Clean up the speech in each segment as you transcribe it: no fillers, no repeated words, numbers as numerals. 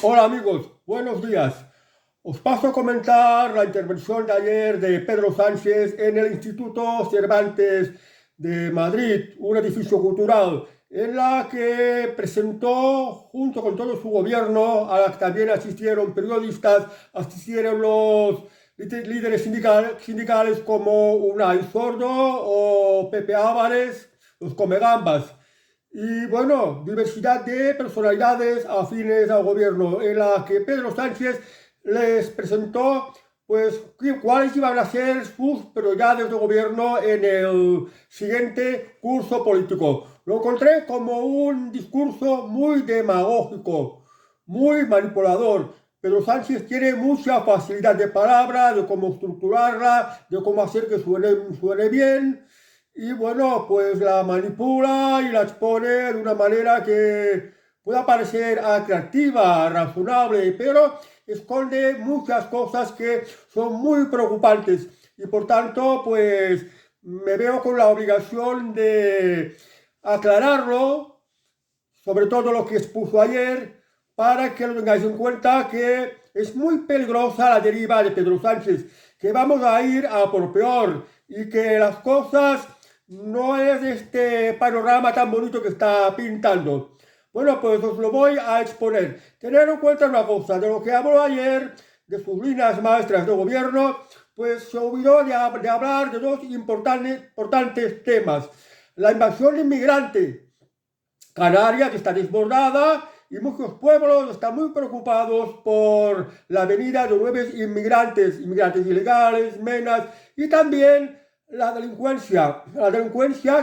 Hola amigos, buenos días. Os paso a comentar la intervención de ayer de Pedro Sánchez en el Instituto Cervantes de Madrid, un edificio cultural, en la que presentó junto con todo su gobierno, a la que también asistieron periodistas, asistieron los líderes sindicales como Unai Sordo o Pepe Álvarez, los Comegambas. Y bueno, diversidad de personalidades afines al gobierno, en la que Pedro Sánchez les presentó pues cuáles iban a ser sus prioridades de gobierno en el siguiente curso político. Lo encontré como un discurso muy demagógico, muy manipulador. Pedro Sánchez tiene mucha facilidad de palabra, de cómo estructurarla, de cómo hacer que suene bien. Y bueno, pues la manipula y la expone de una manera que pueda parecer atractiva, razonable, pero esconde muchas cosas que son muy preocupantes. Y por tanto, pues me veo con la obligación de aclararlo, sobre todo lo que expuso ayer, para que lo tengáis en cuenta que es muy peligrosa la deriva de Pedro Sánchez, que vamos a ir a por peor y que las cosas no es este panorama tan bonito que está pintando. Bueno, pues os lo voy a exponer. Tener en cuenta una cosa, de lo que habló ayer, de sus líneas maestras de gobierno, pues se olvidó de hablar de dos importantes temas. La invasión inmigrante, Canarias está desbordada y muchos pueblos están muy preocupados por la venida de nuevos inmigrantes ilegales, menas, y también la delincuencia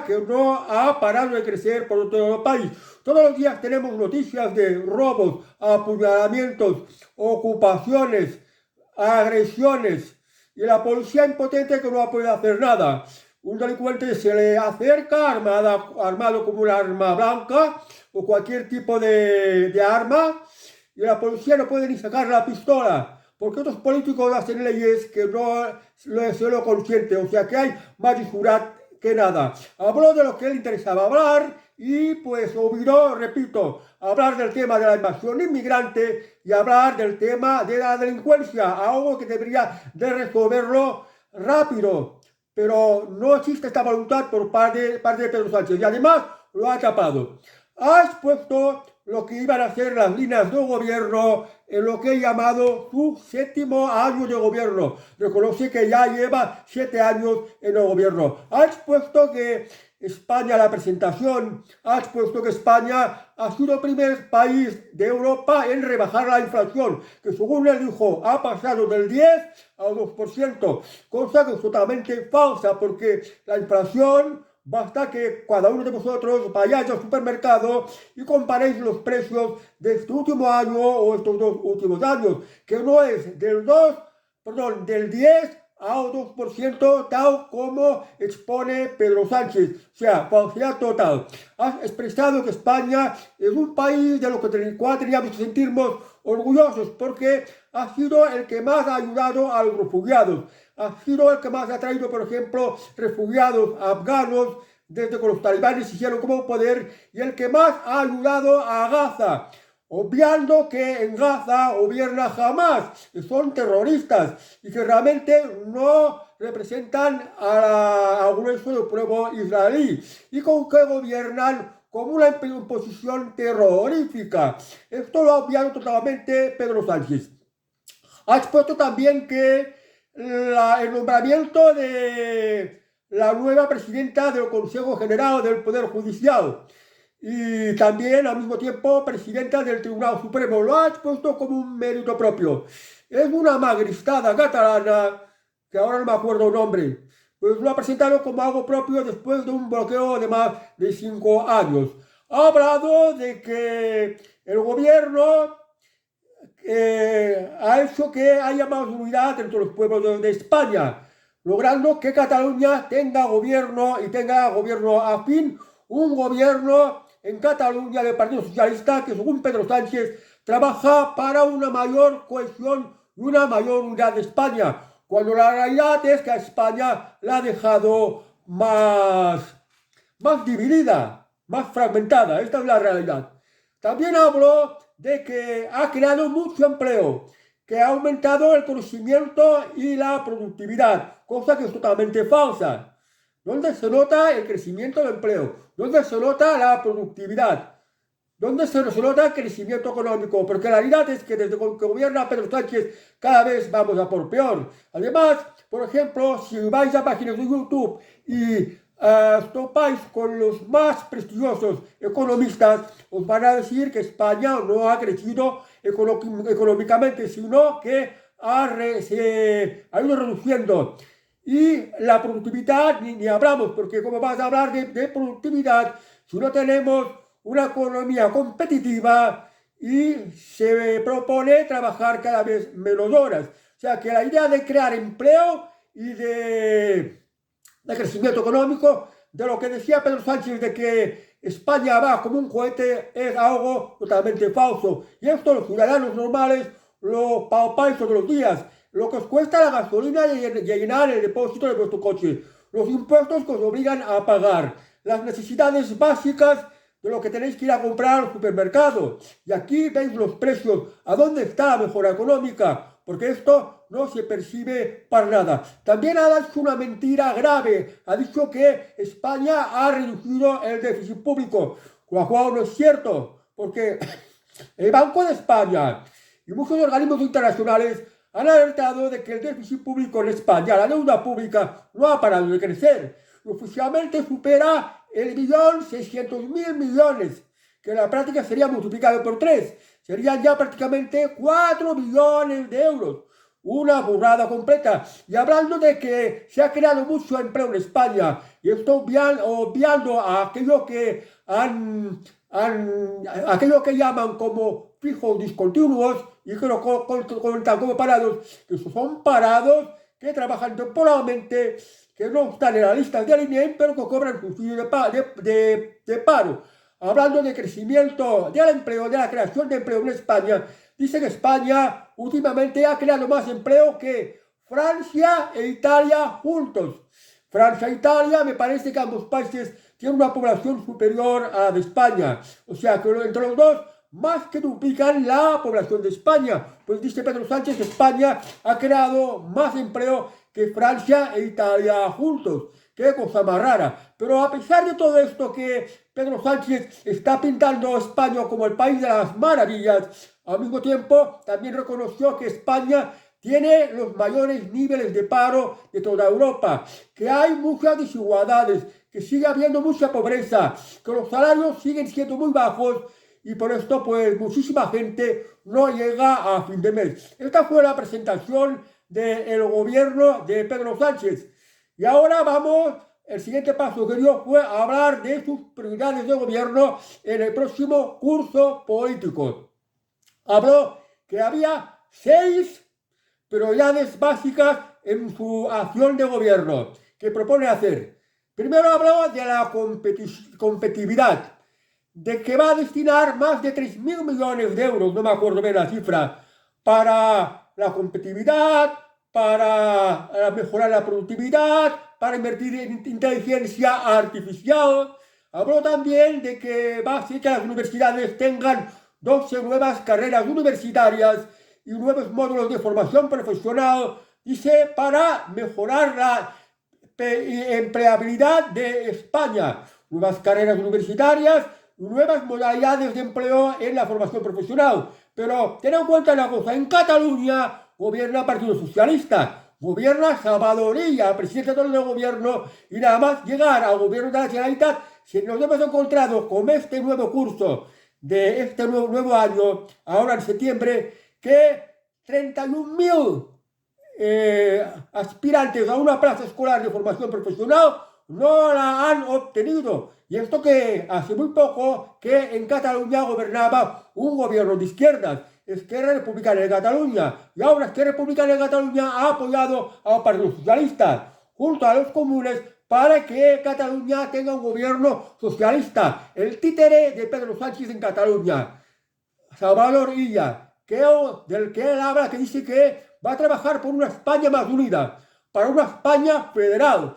que no ha parado de crecer por todo el país. Todos los días tenemos noticias de robos, apuñalamientos, ocupaciones, agresiones, y la policía impotente que no puede hacer nada. Un delincuente se le acerca armado como un arma blanca o cualquier tipo de arma, y la policía no puede ni sacar la pistola porque otros políticos hacen leyes que no se lo consienten, o sea que hay más disjurat que nada. Habló de lo que le interesaba hablar y pues olvidó, repito, hablar del tema de la invasión inmigrante y hablar del tema de la delincuencia, algo que debería de resolverlo rápido, pero no existe esta voluntad por parte de Pedro Sánchez y además lo ha tapado. Ha expuesto lo que iban a ser las líneas de gobierno en lo que he llamado su séptimo año de gobierno. Reconoce que ya lleva 7 años en el gobierno. Ha expuesto que España, la presentación, ha expuesto que España ha sido el primer país de Europa en rebajar la inflación, que según él dijo ha pasado del 10 al 2%, cosa que es totalmente falsa porque la inflación, basta que cada uno de vosotros vayáis al supermercado y comparéis los precios de este último año o estos 2 últimos años, que no es del 10 al 2%, tal como expone Pedro Sánchez. O sea, falsedad total. Has expresado que España es un país de lo cual teníamos que sentirnos orgullosos, porque ha sido el que más ha ayudado a los refugiados. Ha sido el que más ha traído, por ejemplo, refugiados afganos desde que los talibanes hicieron como poder, y el que más ha ayudado a Gaza, obviando que en Gaza gobierna Hamas, que son terroristas y que realmente no representan al grueso del pueblo israelí, y con que gobiernan como una imposición terrorífica. Esto lo ha obviado totalmente Pedro Sánchez. Ha expuesto también que el nombramiento de la nueva presidenta del Consejo General del Poder Judicial y también al mismo tiempo presidenta del Tribunal Supremo lo ha expuesto como un mérito propio. Es una magristada catalana, que ahora no me acuerdo el nombre, pues lo ha presentado como algo propio después de un bloqueo de más de 5 años. Ha hablado de que el gobierno ha hecho que haya más unidad entre los pueblos de España, logrando que Cataluña tenga gobierno y tenga gobierno afín, un gobierno en Cataluña del Partido Socialista que, según Pedro Sánchez, trabaja para una mayor cohesión y una mayor unidad de España, cuando la realidad es que a España la ha dejado más dividida, más fragmentada. Esta es la realidad. También habló de que ha creado mucho empleo, que ha aumentado el conocimiento y la productividad, cosa que es totalmente falsa. ¿Dónde se nota el crecimiento del empleo? ¿Dónde se nota la productividad? ¿Dónde se nota el crecimiento económico? Porque la realidad es que desde que gobierna Pedro Sánchez cada vez vamos a por peor. Además, por ejemplo, si vais a páginas de YouTube y topáis con los más prestigiosos economistas, os van a decir que España no ha crecido económicamente, sino que se ha ido reduciendo. Y la productividad, ni hablamos, porque ¿cómo vas a hablar de productividad si no tenemos una economía competitiva y se propone trabajar cada vez menos horas? O sea que la idea de crear empleo y de crecimiento económico, de lo que decía Pedro Sánchez de que España va como un cohete, es algo totalmente falso. Y esto los ciudadanos normales lo palpáis todos los días. Lo que os cuesta la gasolina y llenar el depósito de vuestro coche, los impuestos que os obligan a pagar, las necesidades básicas de lo que tenéis que ir a comprar al supermercado. Y aquí veis los precios. ¿A dónde está la mejora económica? Porque esto no se percibe para nada. También ha dicho una mentira grave. Ha dicho que España ha reducido el déficit público, lo cual no es cierto, porque el Banco de España y muchos organismos internacionales han alertado de que el déficit público en España, la deuda pública, no ha parado de crecer. Oficialmente supera el 1.600.000 millones, que en la práctica sería multiplicado por 3. Serían ya prácticamente 4 billones de euros. Una burrada completa. Y hablando de que se ha creado mucho empleo en España, y esto obviando a aquello que aquello que llaman como fijos discontinuos y que lo comentan como parados, que son parados que trabajan temporalmente, que no están en la lista del INEM, pero que cobran subsidio de paro. Hablando de crecimiento del empleo, de la creación de empleo en España, dice que España últimamente ha creado más empleo que Francia e Italia juntos. Francia e Italia, me parece que ambos países tienen una población superior a la de España. O sea que entre los dos más que duplican la población de España. Pues dice Pedro Sánchez, España ha creado más empleo que Francia e Italia juntos. Qué cosa más rara. Pero a pesar de todo esto que Pedro Sánchez está pintando a España como el país de las maravillas, al mismo tiempo también reconoció que España tiene los mayores niveles de paro de toda Europa, que hay muchas desigualdades, que sigue habiendo mucha pobreza, que los salarios siguen siendo muy bajos y por esto pues muchísima gente no llega a fin de mes. Esta fue la presentación del gobierno de Pedro Sánchez. Y ahora vamos, el siguiente paso que dio fue hablar de sus prioridades de gobierno en el próximo curso político. Habló que había 6 prioridades básicas en su acción de gobierno que propone hacer. Primero habló de la competitividad, de que va a destinar más de 3.000 millones de euros, no me acuerdo bien la cifra, para la competitividad, para mejorar la productividad, para invertir en inteligencia artificial. Habló también de que va a hacer que las universidades tengan 12 nuevas carreras universitarias y nuevos módulos de formación profesional, dice, para mejorar la empleabilidad de España. Nuevas carreras universitarias, nuevas modalidades de empleo en la formación profesional. Pero ten en cuenta una cosa, en Cataluña gobierna el Partido Socialista, gobierna Salvador Illa, presidente del gobierno, y nada más llegar al gobierno de la Generalitat, si nos hemos encontrado con este nuevo curso de este nuevo año, ahora en septiembre, que 31.000 aspirantes a una plaza escolar de formación profesional no la han obtenido. Y esto que hace muy poco que en Cataluña gobernaba un gobierno de izquierdas, Esquerra Republicana de Cataluña, y ahora Esquerra Republicana de Cataluña ha apoyado al Partido Socialista junto a los comunes para que Cataluña tenga un gobierno socialista. El títere de Pedro Sánchez en Cataluña, Salvador Illa, del que él habla, que dice que va a trabajar por una España más unida, para una España federal.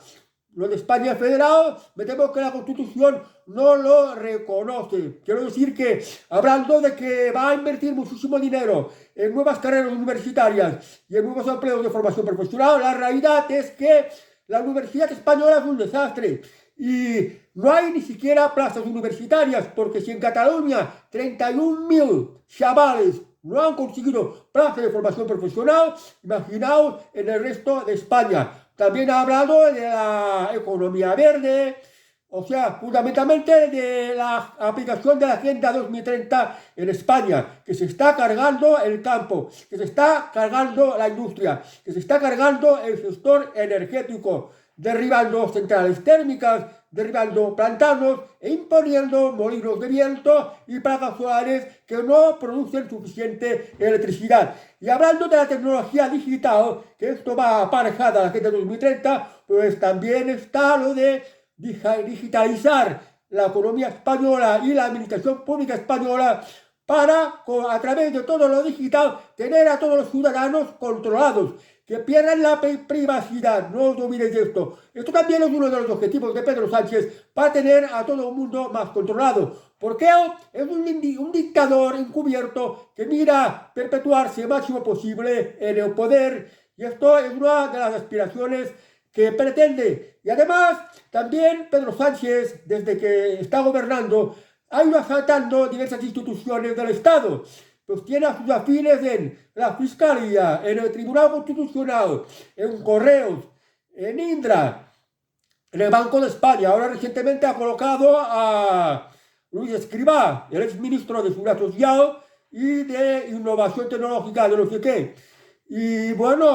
lo de España federal, me temo que la Constitución no lo reconoce. Quiero decir que, hablando de que va a invertir muchísimo dinero en nuevas carreras universitarias y en nuevos empleos de formación profesional, la realidad es que la universidad española es un desastre. Y no hay ni siquiera plazas universitarias, porque si en Cataluña 31.000 chavales no han conseguido plazas de formación profesional, imaginaos en el resto de España. También ha hablado de la economía verde, o sea, fundamentalmente de la aplicación de la Agenda 2030 en España, que se está cargando el campo, que se está cargando la industria, que se está cargando el sector energético, derribando centrales térmicas, derribando pantanos e imponiendo molinos de viento y placas solares que no producen suficiente electricidad. Y hablando de la tecnología digital, que esto va aparejada a la Agenda 2030, pues también está lo de digitalizar la economía española y la administración pública española para, a través de todo lo digital, tener a todos los ciudadanos controlados, que pierdan la privacidad. No os olvidéis de esto. Esto también es uno de los objetivos de Pedro Sánchez, para tener a todo el mundo más controlado. Porque él es un dictador encubierto que mira perpetuarse el máximo posible en el poder, y esto es una de las aspiraciones que pretende. Y además, también Pedro Sánchez, desde que está gobernando, ha ido asaltando diversas instituciones del Estado. Pues tiene a sus afines en la Fiscalía, en el Tribunal Constitucional, en Correos, en Indra, en el Banco de España. Ahora recientemente ha colocado a Luis Escrivá, el exministro de Seguridad Social y de Innovación Tecnológica, de no sé qué. Y bueno,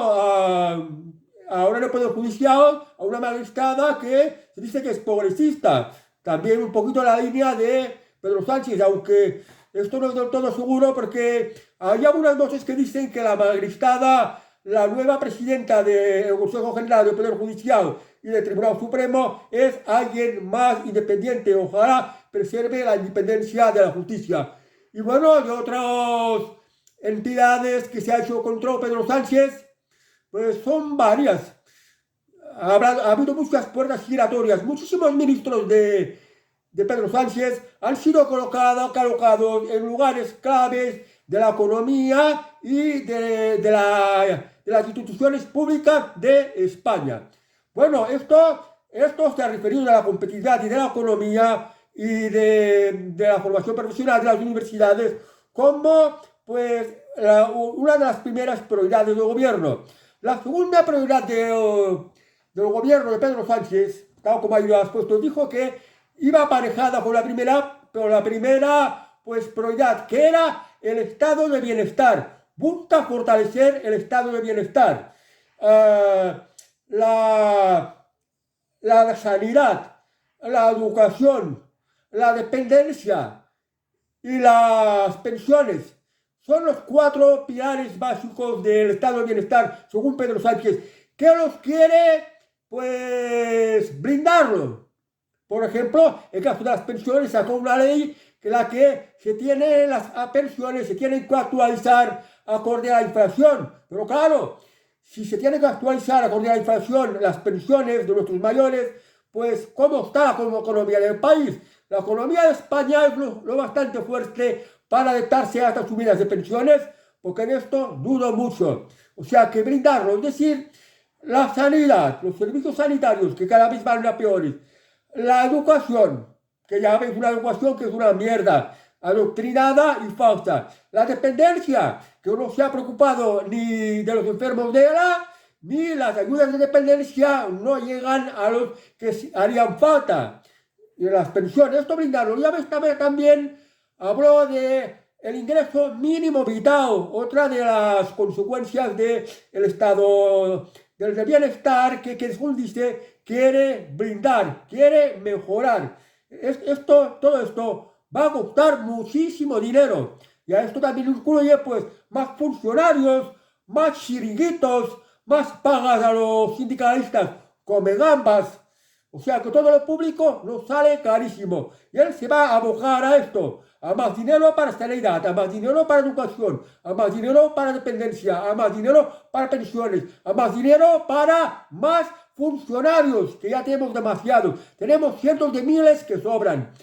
ahora en el Poder Judicial a una magistrada que se dice que es progresista. También un poquito la línea de Pedro Sánchez, aunque esto no es del todo seguro, porque hay algunas voces que dicen que la magistrada, la nueva presidenta del Consejo General del Poder Judicial y del Tribunal Supremo, es alguien más independiente. Ojalá preserve la independencia de la justicia. Y bueno, de otras entidades que se ha hecho contra Pedro Sánchez, pues son varias. Ha habido muchas puertas giratorias. Muchísimos ministros de Pedro Sánchez han sido colocados en lugares claves de la economía y de las instituciones públicas de España. Bueno, esto se ha referido a la competitividad y de la economía y de la formación profesional de las universidades como pues una de las primeras prioridades del gobierno. La segunda prioridad del gobierno de Pedro Sánchez, tal como ahí lo has puesto, dijo que iba aparejada con la primera pues, prioridad, que era el estado de bienestar. Busca fortalecer el estado de bienestar. La sanidad, la educación, la dependencia y las pensiones son los 4 pilares básicos del estado de bienestar, según Pedro Sánchez, que los quiere pues brindarlo. Por ejemplo, en el caso de las pensiones, sacó una ley que las pensiones se tienen que actualizar acorde a la inflación. Pero claro, si se tienen que actualizar acorde a la inflación las pensiones de nuestros mayores, pues ¿cómo está la economía del país? La economía de España es lo bastante fuerte para adaptarse a estas subidas de pensiones, porque en esto dudo mucho. O sea, que brindarlo, es decir, la sanidad, los servicios sanitarios, que cada vez van a peores, la educación, que ya veis una educación que es una mierda, adoctrinada y falsa. La dependencia, que no se ha preocupado ni de los enfermos de ELA, ni las ayudas de dependencia no llegan a los que harían falta. Y las pensiones, esto brindarlo. Ya ves también habló de el ingreso mínimo vital, otra de las consecuencias del estado del bienestar que según dice, quiere brindar, quiere mejorar. Todo esto va a costar muchísimo dinero. Y a esto también incluye pues más funcionarios, más chiringuitos, más pagas a los sindicalistas, come gambas. O sea que todo lo público nos sale carísimo. Y él se va a abocar a esto. A más dinero para sanidad, a más dinero para educación, a más dinero para dependencia, a más dinero para pensiones, a más dinero para más funcionarios, que ya tenemos demasiados. Tenemos cientos de miles que sobran.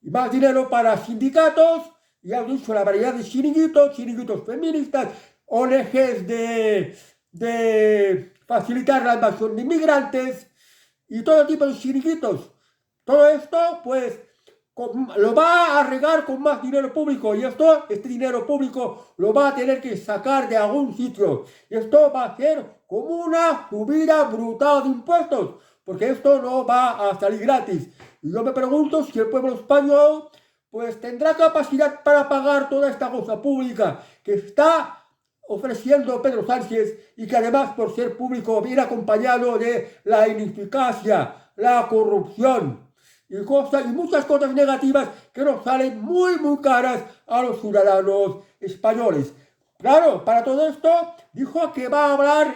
Y más dinero para sindicatos, ya he dicho la variedad de chiringuitos, chiringuitos feministas, ONGs de facilitar la invasión de inmigrantes y todo tipo de chiringuitos. Todo esto, pues, lo va a regar con más dinero público y este dinero público lo va a tener que sacar de algún sitio. Y esto va a ser como una subida brutal de impuestos, porque esto no va a salir gratis. Y yo me pregunto si el pueblo español pues tendrá capacidad para pagar toda esta cosa pública que está ofreciendo Pedro Sánchez y que además por ser público viene acompañado de la ineficacia, la corrupción y muchas cosas negativas que nos salen muy caras a los ciudadanos españoles. Claro, para todo esto dijo que va a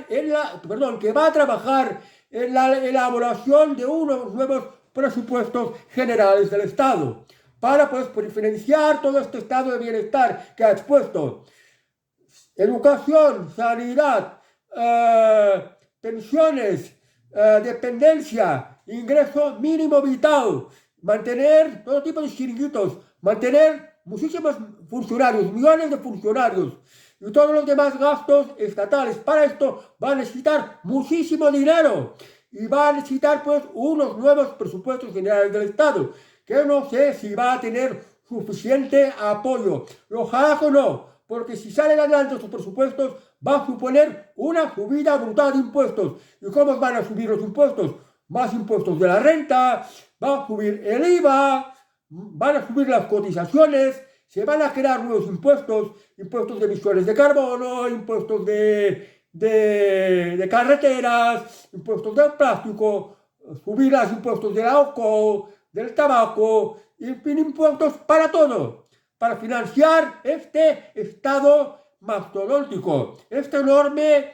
que va a trabajar en la elaboración de unos nuevos presupuestos generales del Estado para pues financiar todo este estado de bienestar que ha expuesto. Educación, sanidad, pensiones, dependencia, ingreso mínimo vital, mantener todo tipo de chiringuitos, mantener muchísimos funcionarios, millones de funcionarios y todos los demás gastos estatales. Para esto va a necesitar muchísimo dinero y va a necesitar pues unos nuevos presupuestos generales del Estado, que no sé si va a tener suficiente apoyo. Ojalá que no, porque si salen adelante sus presupuestos va a suponer una subida brutal de impuestos. ¿Y cómo van a subir los impuestos? Más impuestos de la renta, va a subir el IVA, van a subir las cotizaciones, se van a crear nuevos impuestos, impuestos de emisiones de carbono, impuestos de carreteras, impuestos del plástico, subir los impuestos del alcohol, del tabaco, en fin, impuestos para todo, para financiar este Estado mastodóntico, este enorme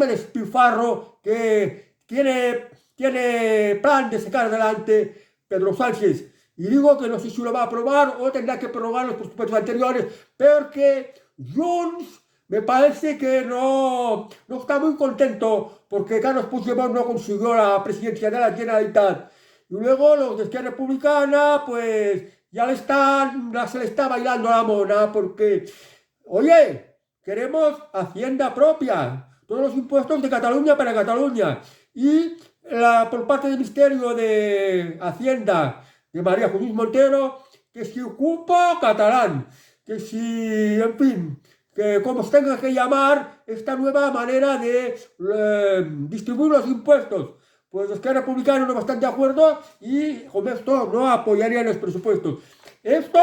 despilfarro que tiene plan de sacar adelante Pedro Sánchez. Y digo que no sé si lo va a aprobar o tendrá que prorrogar los presupuestos anteriores, porque Junts me parece que no está muy contento porque Carlos Puigdemont no consiguió la presidencia de la Generalitat. Y luego los de Izquierda Republicana, pues ya se le está bailando la mona porque, oye, queremos hacienda propia, todos los impuestos de Cataluña para Cataluña. Y por parte del Ministerio de Hacienda de María Jesús Montero, que si cupo catalán, que si, en fin, que como se tenga que llamar esta nueva manera de distribuir los impuestos. Pues los que republicanos no están de acuerdo y con esto no apoyarían los presupuestos. Esto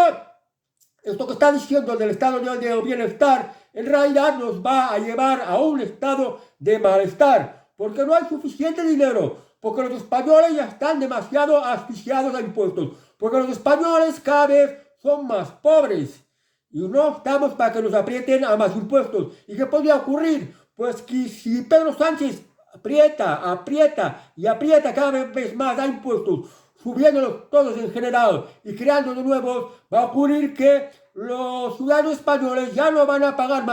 que está diciendo del estado de bienestar, en realidad nos va a llevar a un estado de malestar, porque no hay suficiente dinero, porque los españoles ya están demasiado asfixiados a impuestos, porque los españoles cada vez son más pobres y no estamos para que nos aprieten a más impuestos. ¿Y qué podría ocurrir? Pues que si Pedro Sánchez aprieta cada vez más a impuestos, subiéndolos todos en general y creando de nuevos, va a ocurrir que los ciudadanos españoles ya no van a pagar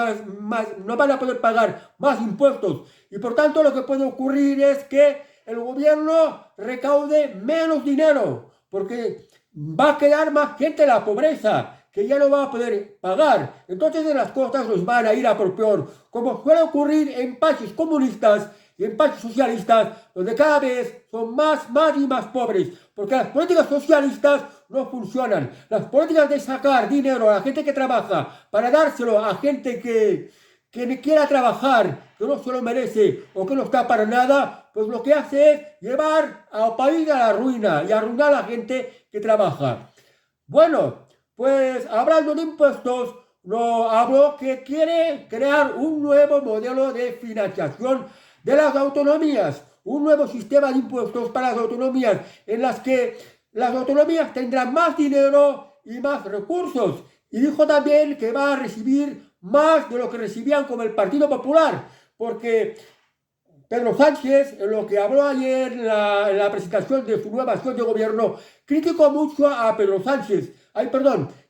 no van a poder pagar más impuestos. Y por tanto lo que puede ocurrir es que el gobierno recaude menos dinero, porque va a quedar más gente en la pobreza, que ya no va a poder pagar. Entonces las cosas nos van a ir a por peor, como suele ocurrir en países comunistas y en países socialistas, donde cada vez son más y más pobres, porque las políticas socialistas no funcionan. Las políticas de sacar dinero a la gente que trabaja para dárselo a gente que ni quiera trabajar, que no se lo merece o que no está para nada, pues lo que hace es llevar al país a la ruina y arruinar a la gente que trabaja. Bueno, pues hablando de impuestos, hablo que quiere crear un nuevo modelo de financiación de las autonomías, un nuevo sistema de impuestos para las autonomías, en las que las autonomías tendrán más dinero y más recursos. Y dijo también que va a recibir más de lo que recibían con el Partido Popular, porque Pedro Sánchez, en lo que habló ayer en la presentación de su nueva acción de gobierno, criticó mucho a Pedro Sánchez,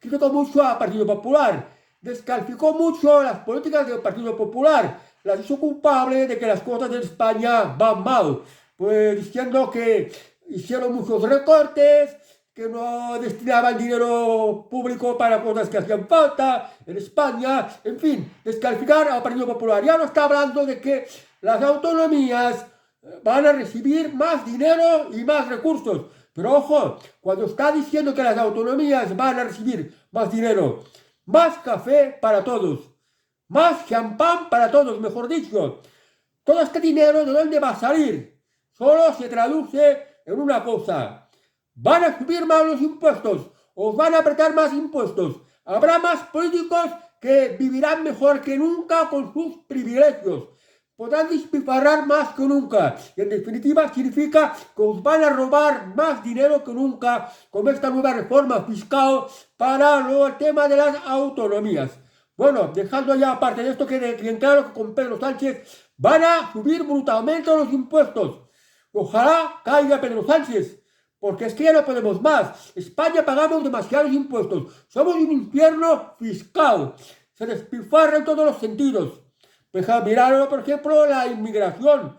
criticó mucho al Partido Popular, descalificó mucho las políticas del Partido Popular, las hizo culpables de que las cosas en España van mal, pues diciendo que hicieron muchos recortes, que no destinaban dinero público para cosas que hacían falta en España, en fin, descalificar al Partido Popular. Ya no está hablando de que las autonomías van a recibir más dinero y más recursos. Pero ojo, cuando está diciendo que las autonomías van a recibir más dinero, más café para todos, más champán para todos, mejor dicho, todo este dinero, ¿de dónde va a salir? Solo se traduce en una cosa: van a subir más los impuestos, os van a apretar más impuestos, habrá más políticos que vivirán mejor que nunca con sus privilegios, podrán despilfarrar más que nunca, y en definitiva significa que os van a robar más dinero que nunca con esta nueva reforma fiscal para el tema de las autonomías. Bueno, dejando ya aparte de esto, quede bien claro que con Pedro Sánchez van a subir brutalmente los impuestos. Ojalá caiga Pedro Sánchez, porque es que ya no podemos más. España pagamos demasiados impuestos. Somos un infierno fiscal. Se despilfarra en todos los sentidos. Pues miraron, por ejemplo, la inmigración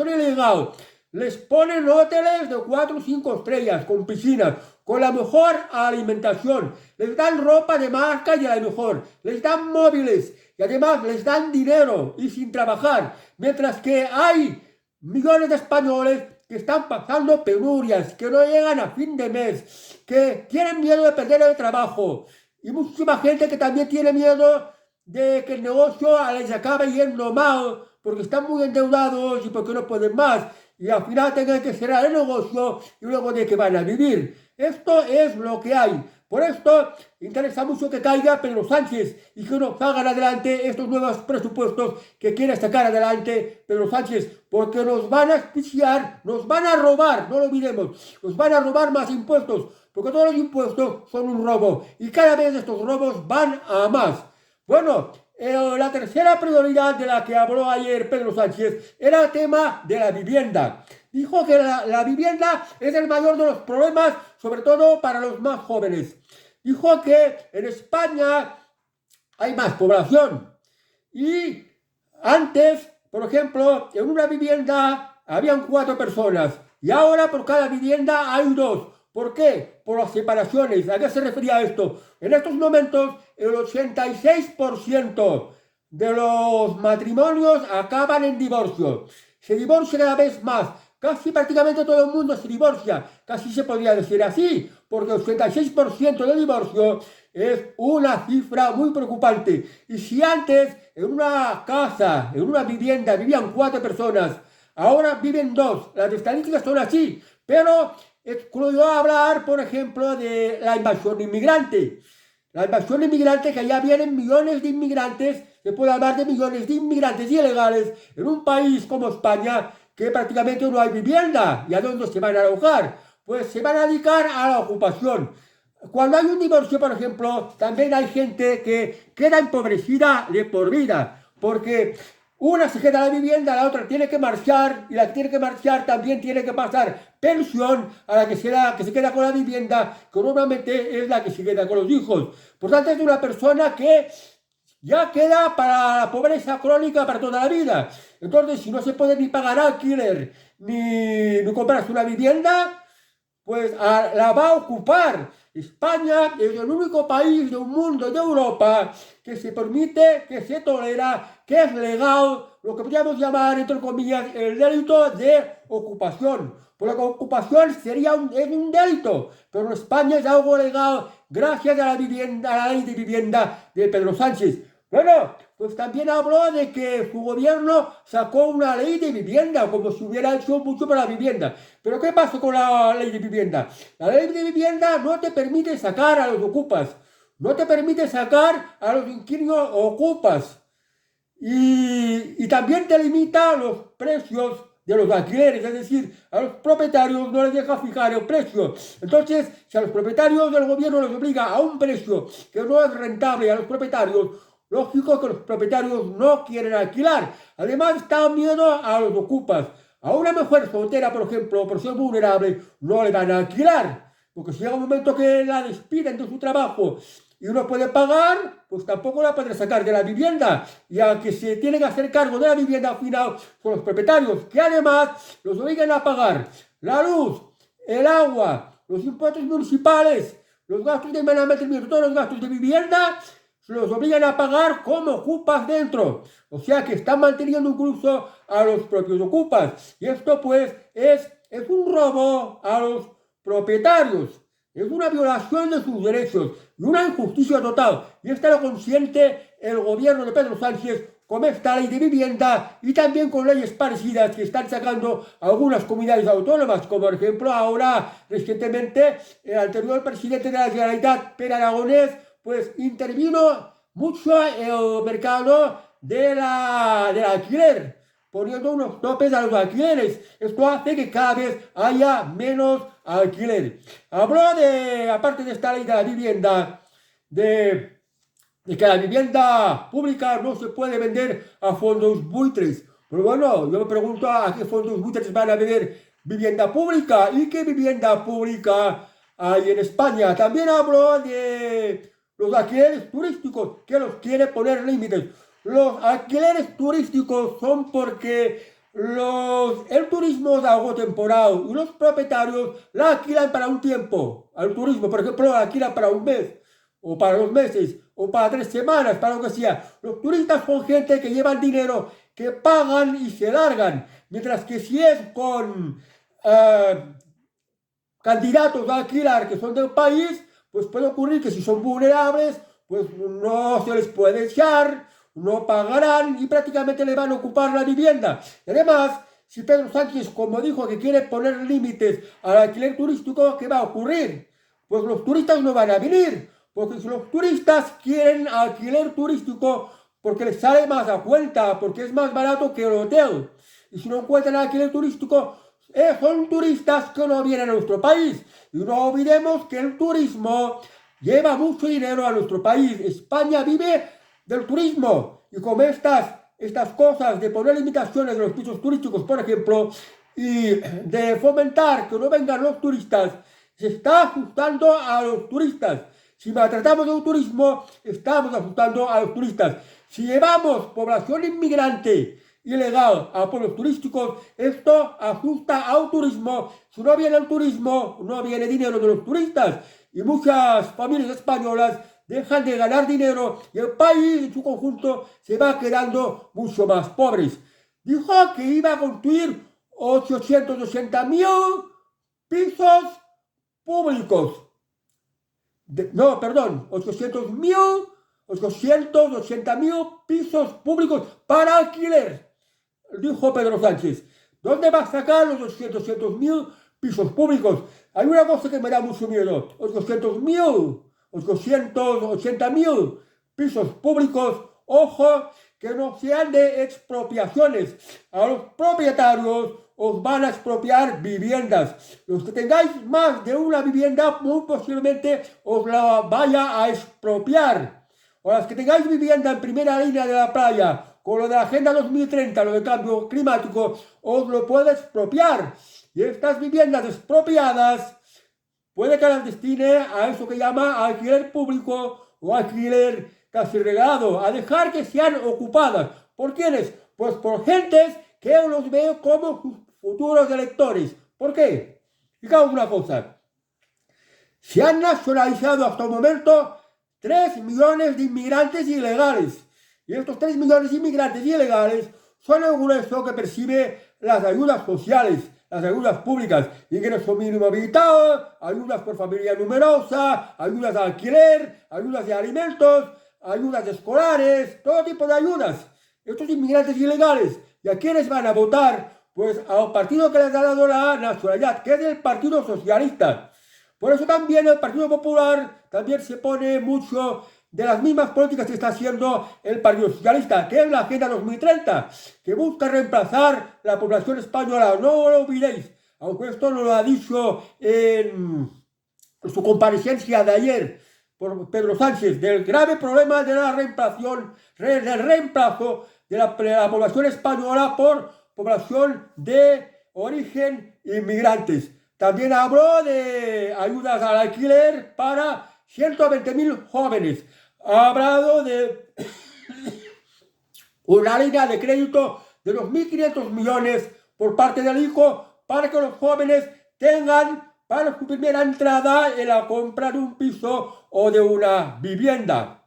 ilegal. Les ponen hoteles de 4 o 5 estrellas, con piscinas, con la mejor alimentación. Les dan ropa de marca y de la mejor. Les dan móviles y además les dan dinero y sin trabajar. Mientras que hay millones de españoles que están pasando penurias, que no llegan a fin de mes, que tienen miedo de perder el trabajo. Y muchísima gente que también tiene miedo de que el negocio les acabe yendo mal, porque están muy endeudados y porque no pueden más. Y al final tengan que cerrar el negocio y luego de que van a vivir. Esto es lo que hay. Por esto interesa mucho que caiga Pedro Sánchez y que nos hagan adelante estos nuevos presupuestos que quiere sacar adelante Pedro Sánchez, porque nos van a asfixiar, nos van a robar, no lo olvidemos, nos van a robar más impuestos, porque todos los impuestos son un robo y cada vez estos robos van a más. Bueno, la tercera prioridad de la que habló ayer Pedro Sánchez era el tema de la vivienda. Dijo que la vivienda es el mayor de los problemas, sobre todo para los más jóvenes. Dijo que en España hay más población y antes, por ejemplo, en una vivienda habían 4 personas y ahora por cada vivienda hay 2. ¿Por qué? Por las separaciones. ¿A qué se refería esto? En estos momentos, el 86% de los matrimonios acaban en divorcio. Se divorcia cada vez más. Casi prácticamente todo el mundo se divorcia. Casi se podría decir así, porque el 86% de divorcio es una cifra muy preocupante. Y si antes en una casa, en una vivienda, vivían 4 personas, ahora viven 2. Las estadísticas son así, pero excluyó hablar, por ejemplo, de la invasión inmigrante. La invasión inmigrante, que allá vienen millones de inmigrantes, se puede hablar de millones de inmigrantes ilegales en un país como España, que prácticamente no hay vivienda. ¿Y a dónde se van a alojar? Pues se van a dedicar a la ocupación. Cuando hay un divorcio, por ejemplo, también hay gente que queda empobrecida de por vida, porque una se queda en la vivienda, la otra tiene que marchar, y la que tiene que marchar también tiene que pasar pensión a la que se queda con la vivienda, que normalmente es la que se queda con los hijos. Por tanto, es una persona que ya queda para la pobreza crónica para toda la vida. Entonces, si no se puede ni pagar alquiler, ni comprarse una vivienda, pues la va a ocupar. España es el único país del mundo, de Europa, que se permite, que se tolera, que es legal, lo que podríamos llamar, entre comillas, el delito de ocupación. Porque la ocupación es un delito, pero en España es algo legal gracias a la ley de vivienda de Pedro Sánchez. Bueno, pues también habló de que su gobierno sacó una ley de vivienda, como si hubiera hecho mucho para la vivienda. Pero ¿qué pasó con la ley de vivienda? La ley de vivienda no te permite sacar a los ocupas, no te permite sacar a los inquilinos ocupas. Y también te limita los precios de los alquileres, es decir, a los propietarios no les deja fijar el precio. Entonces, si a los propietarios del gobierno les obliga a un precio que no es rentable a los propietarios, lógico que los propietarios no quieren alquilar. Además, está miedo a los ocupas. A una mujer soltera, por ejemplo, por ser vulnerable, no le van a alquilar. Porque si llega un momento que la despiden de su trabajo y no puede pagar, pues tampoco la puede sacar de la vivienda. Y al que se tiene que hacer cargo de la vivienda al final son los propietarios, que además los obligan a pagar la luz, el agua, los impuestos municipales, los gastos de mantenimiento, todos los gastos de vivienda, se los obligan a pagar como ocupas dentro. O sea que están manteniendo incluso a los propios ocupas. Y esto pues es un robo a los propietarios. Es una violación de sus derechos y una injusticia total. Y esto lo consiente el gobierno de Pedro Sánchez con esta ley de vivienda y también con leyes parecidas que están sacando algunas comunidades autónomas, como por ejemplo ahora recientemente el anterior presidente de la Generalitat, Pere Aragonès, pues intervino mucho en el mercado del alquiler, poniendo unos topes a los alquileres. Esto hace que cada vez haya menos alquiler. Habló de, aparte de esta ley de la vivienda, de que la vivienda pública no se puede vender a fondos buitres. Pero bueno, yo me pregunto a qué fondos buitres van a vender vivienda pública y qué vivienda pública hay en España. También habló de los alquileres turísticos, que los quiere poner límites. Los alquileres turísticos son porque el turismo es algo temporal y los propietarios la alquilan para un tiempo. Al turismo, por ejemplo, la alquilan para un mes, o para 2 meses, o para 3 semanas, para lo que sea. Los turistas son gente que llevan dinero, que pagan y se largan. Mientras que si es con candidatos a alquilar que son del país, pues puede ocurrir que si son vulnerables, pues no se les puede echar, no pagarán y prácticamente le van a ocupar la vivienda. Y además, si Pedro Sánchez, como dijo, que quiere poner límites al alquiler turístico, ¿qué va a ocurrir? Pues los turistas no van a venir, porque si los turistas quieren alquiler turístico porque les sale más a cuenta, porque es más barato que el hotel, y si no encuentran alquiler turístico, son turistas que no vienen a nuestro país. Y no olvidemos que el turismo lleva mucho dinero a nuestro país. España vive del turismo. Y como estas cosas de poner limitaciones de los pisos turísticos, por ejemplo, y de fomentar que no vengan los turistas, se está asustando a los turistas. Si maltratamos el turismo, estamos asustando a los turistas. Si llevamos población inmigrante ilegal a pueblos turísticos, esto asusta al turismo. Si no viene el turismo, no viene dinero de los turistas. Y muchas familias españolas dejan de ganar dinero y el país en su conjunto se va quedando mucho más pobres. Dijo que iba a construir 880.000 pisos públicos. 880.000 pisos públicos para alquiler, dijo Pedro Sánchez. ¿Dónde va a sacar los 800.000 pisos públicos? Hay una cosa que me da mucho miedo. 880.000 pisos públicos, ojo, que no sean de expropiaciones. A los propietarios os van a expropiar viviendas. Los que tengáis más de una vivienda, muy posiblemente os la vaya a expropiar. O las que tengáis vivienda en primera línea de la playa, con lo de la Agenda 2030, lo de cambio climático, os lo puede expropiar. Y estas viviendas expropiadas puede que las destine a eso que llama alquiler público o alquiler casi regalado, a dejar que sean ocupadas. ¿Por quiénes? Pues por gentes que los veo como sus futuros electores. ¿Por qué? Fijaos una cosa. Se han nacionalizado hasta el momento 3 millones de inmigrantes ilegales. Y estos 3 millones de inmigrantes ilegales son el grueso que percibe las ayudas sociales, las ayudas públicas, ingreso mínimo vital, ayudas por familia numerosa, ayudas de alquiler, ayudas de alimentos, ayudas escolares, todo tipo de ayudas. Estos inmigrantes ilegales, ¿y a quiénes van a votar? Pues al partido que les ha dado la nacionalidad, que es el Partido Socialista. Por eso también el Partido Popular también se pone mucho de las mismas políticas que está haciendo el Partido Socialista, que es la Agenda 2030, que busca reemplazar la población española. No lo olvidéis, aunque esto no lo ha dicho en su comparecencia de ayer por Pedro Sánchez, del grave problema de la del reemplazo de la población española por población de origen inmigrantes. También habló de ayudas al alquiler para 120.000 jóvenes. Ha hablado de una línea de crédito de 2.500 millones por parte del ICO para que los jóvenes tengan para su primera entrada en la compra de un piso o de una vivienda.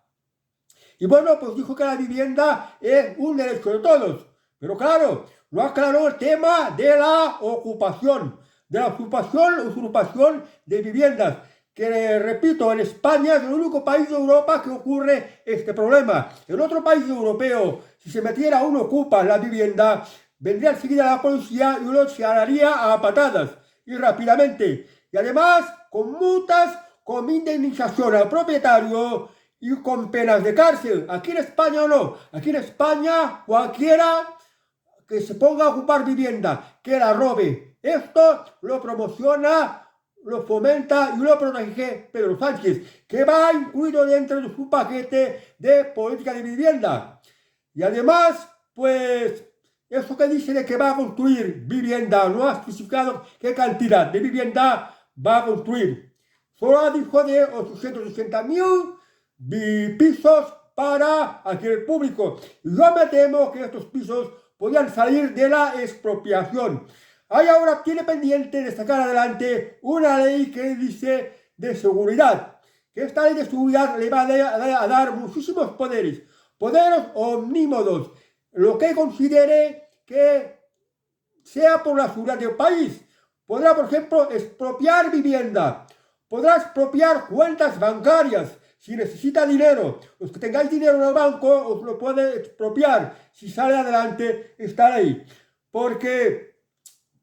Y bueno, pues dijo que la vivienda es un derecho de todos. Pero claro, no aclaró el tema de la ocupación, usurpación de viviendas. Que repito, en España es el único país de Europa que ocurre este problema. En otro país europeo, si se metiera un ocupa en la vivienda, vendría enseguida la policía y lo echaría a patadas y rápidamente. Y además, con multas, con indemnización al propietario y con penas de cárcel. Aquí en España no. Aquí en España cualquiera que se ponga a ocupar vivienda, que la robe. Esto lo promociona, lo fomenta y lo protege Pedro Sánchez, que va incluido dentro de su paquete de política de vivienda. Y además, pues, eso que dice de que va a construir vivienda, no ha especificado qué cantidad de vivienda va a construir. Solo dijo de 880.000 pisos para alquiler público. Y yo me temo que estos pisos podrían salir de la expropiación. Ahí ahora tiene pendiente de sacar adelante una ley que dice de seguridad. Que esta ley de seguridad le va a dar muchísimos poderes omnímodos, lo que considere que sea por la seguridad del país. Podrá, por ejemplo, expropiar vivienda, podrá expropiar cuentas bancarias. Si necesita dinero, los que tengáis dinero en el banco os lo puede expropiar si sale adelante esta ley. Porque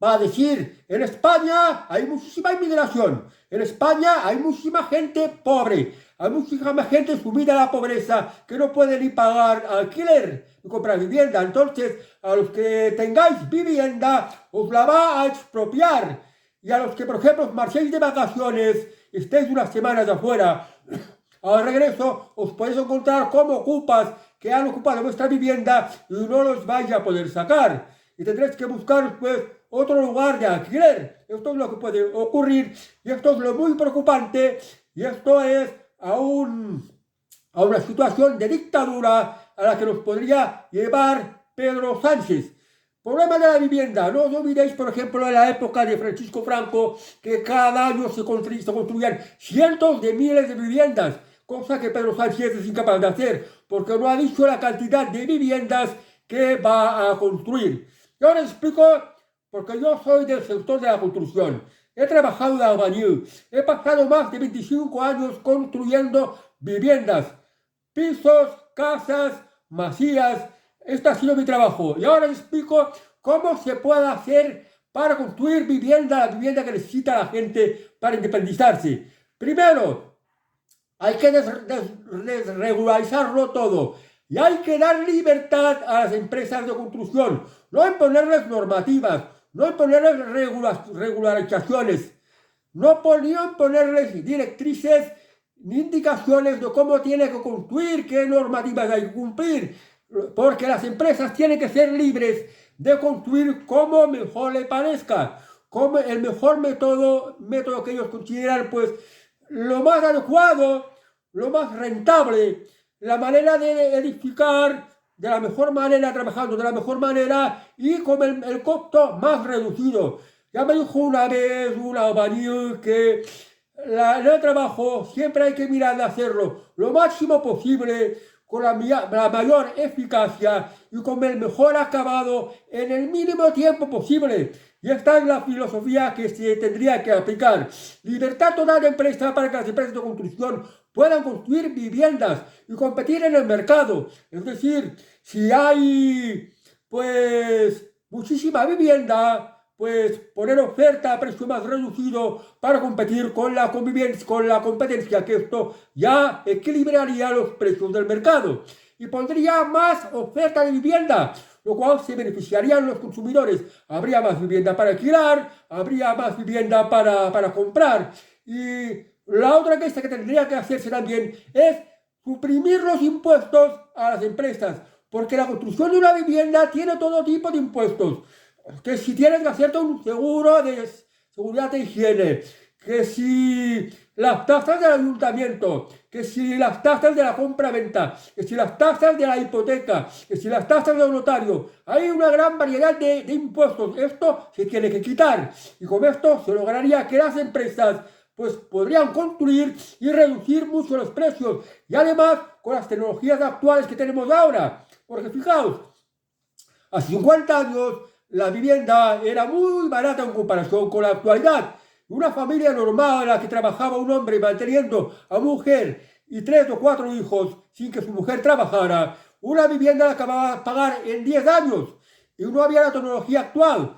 va a decir, en España hay muchísima inmigración, en España hay muchísima gente pobre, hay muchísima gente sumida a la pobreza que no puede ni pagar alquiler ni comprar vivienda. Entonces, a los que tengáis vivienda, os la va a expropiar. Y a los que, por ejemplo, marchéis de vacaciones, estéis unas semanas afuera, al regreso os podéis encontrar como ocupas que han ocupado vuestra vivienda y no los vais a poder sacar. Y tendréis que buscar, pues, otro lugar de alquiler. Esto es lo que puede ocurrir y esto es lo muy preocupante y esto es a una situación de dictadura a la que nos podría llevar Pedro Sánchez. Problema de la vivienda. No os olvidéis, por ejemplo, en la época de Francisco Franco, que cada año se construían cientos de miles de viviendas, cosa que Pedro Sánchez es incapaz de hacer, porque no ha dicho la cantidad de viviendas que va a construir. Y ahora explico, porque yo soy del sector de la construcción. He trabajado de albañil. He pasado más de 25 años construyendo viviendas, pisos, casas, masías. Este ha sido mi trabajo. Y ahora explico cómo se puede hacer para construir la vivienda que necesita la gente para independizarse. Primero, hay que desregularizarlo todo. Y hay que dar libertad a las empresas de construcción. No imponerles normativas, no imponerles regularizaciones, no imponerles directrices ni indicaciones de cómo tiene que construir, qué normativas hay que cumplir, porque las empresas tienen que ser libres de construir como mejor les parezca, como el mejor método que ellos consideran, pues, lo más adecuado, lo más rentable, la manera de edificar de la mejor manera, trabajando de la mejor manera y con el costo más reducido. Ya me dijo una vez un albañil que en el trabajo siempre hay que mirar de hacerlo lo máximo posible, con la mayor eficacia y con el mejor acabado en el mínimo tiempo posible. Y esta es la filosofía que se tendría que aplicar. Libertad total de empresa para que las empresas de construcción puedan construir viviendas y competir en el mercado. Es decir, si hay, pues, muchísima vivienda, pues poner oferta a precio más reducido para competir con la competencia, que esto ya equilibraría los precios del mercado y pondría más oferta de vivienda, lo cual se beneficiarían los consumidores. Habría más vivienda para alquilar, habría más vivienda para comprar. Y la otra cosa que tendría que hacerse también es suprimir los impuestos a las empresas, porque la construcción de una vivienda tiene todo tipo de impuestos. Que si tienes que hacerte un seguro de seguridad de higiene, que si las tasas del ayuntamiento, que si las tasas de la compra-venta, que si las tasas de la hipoteca, que si las tasas del notario. Hay una gran variedad de impuestos. Esto se tiene que quitar. Y con esto se lograría que las empresas pues podrían construir y reducir mucho los precios. Y además con las tecnologías actuales que tenemos ahora. Porque fijaos, hace 50 años la vivienda era muy barata en comparación con la actualidad. Una familia normal en la que trabajaba un hombre manteniendo a mujer y 3 o 4 hijos sin que su mujer trabajara, una vivienda la acababa de pagar en 10 años. Y no había la tecnología actual.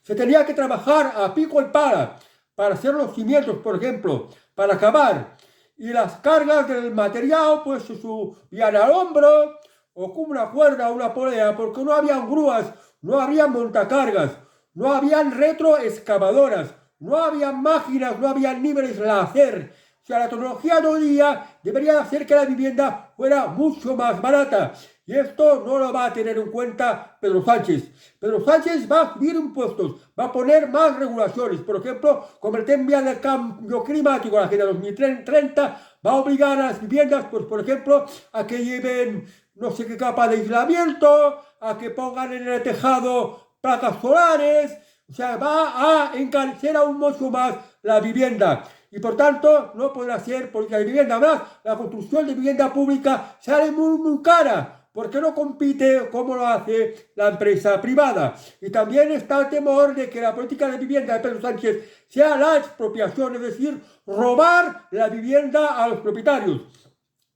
Se tenía que trabajar a pico y para hacer los cimientos, por ejemplo, para acabar. Y las cargas del material pues se subían al hombro o con una cuerda o una polea, porque no habían grúas, no había montacargas, no habían retroexcavadoras, no habían máquinas, no habían niveles láser. O sea, la tecnología de hoy día debería hacer que la vivienda fuera mucho más barata. Y esto no lo va a tener en cuenta Pedro Sánchez. Pedro Sánchez va a subir impuestos, va a poner más regulaciones. Por ejemplo, como el tema del cambio climático, la Agenda 2030, va a obligar a las viviendas, pues por ejemplo, a que lleven no sé qué capa de aislamiento, a que pongan en el tejado placas solares. O sea, va a encarecer aún mucho más la vivienda. Y por tanto, no podrá ser política de vivienda. Además, la construcción de vivienda pública sale muy cara, porque no compite como lo hace la empresa privada. Y también está el temor de que la política de vivienda de Pedro Sánchez sea la expropiación, es decir, robar la vivienda a los propietarios.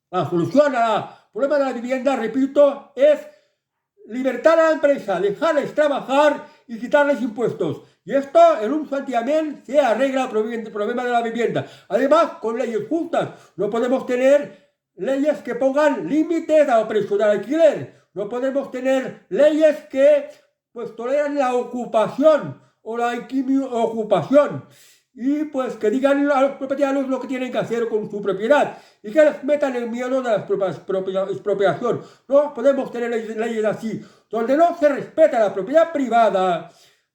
La solución al problema de la vivienda, repito, es libertar a la empresa, dejarles trabajar y quitarles impuestos. Y esto en un santiamén se arregla el problema de la vivienda. Además, con leyes justas. No podemos tener leyes que pongan límites al precio del alquiler. No podemos tener leyes que pues toleran la ocupación o la ocupación. Y pues que digan a los propietarios lo que tienen que hacer con su propiedad y que les metan el miedo de la expropiación. No podemos tener leyes así. Donde no se respeta la propiedad privada,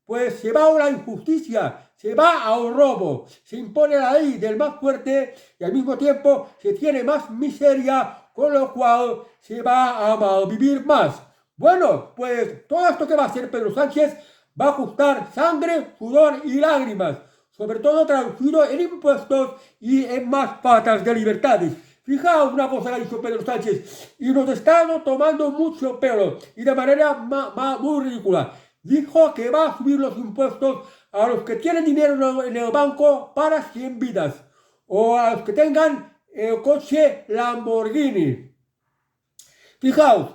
pues se va a la injusticia, se va a un robo, se impone la ley del más fuerte y al mismo tiempo se tiene más miseria, con lo cual se va a malvivir más. Bueno, pues todo esto que va a hacer Pedro Sánchez va a costar sangre, sudor y lágrimas, sobre todo traducido en impuestos y en más patas de libertades. Fijaos una cosa que ha dicho Pedro Sánchez, y nos está tomando mucho pelo, y de manera muy ridícula. Dijo que va a subir los impuestos a los que tienen dinero en el banco para 100 vidas, o a los que tengan el coche Lamborghini. Fijaos,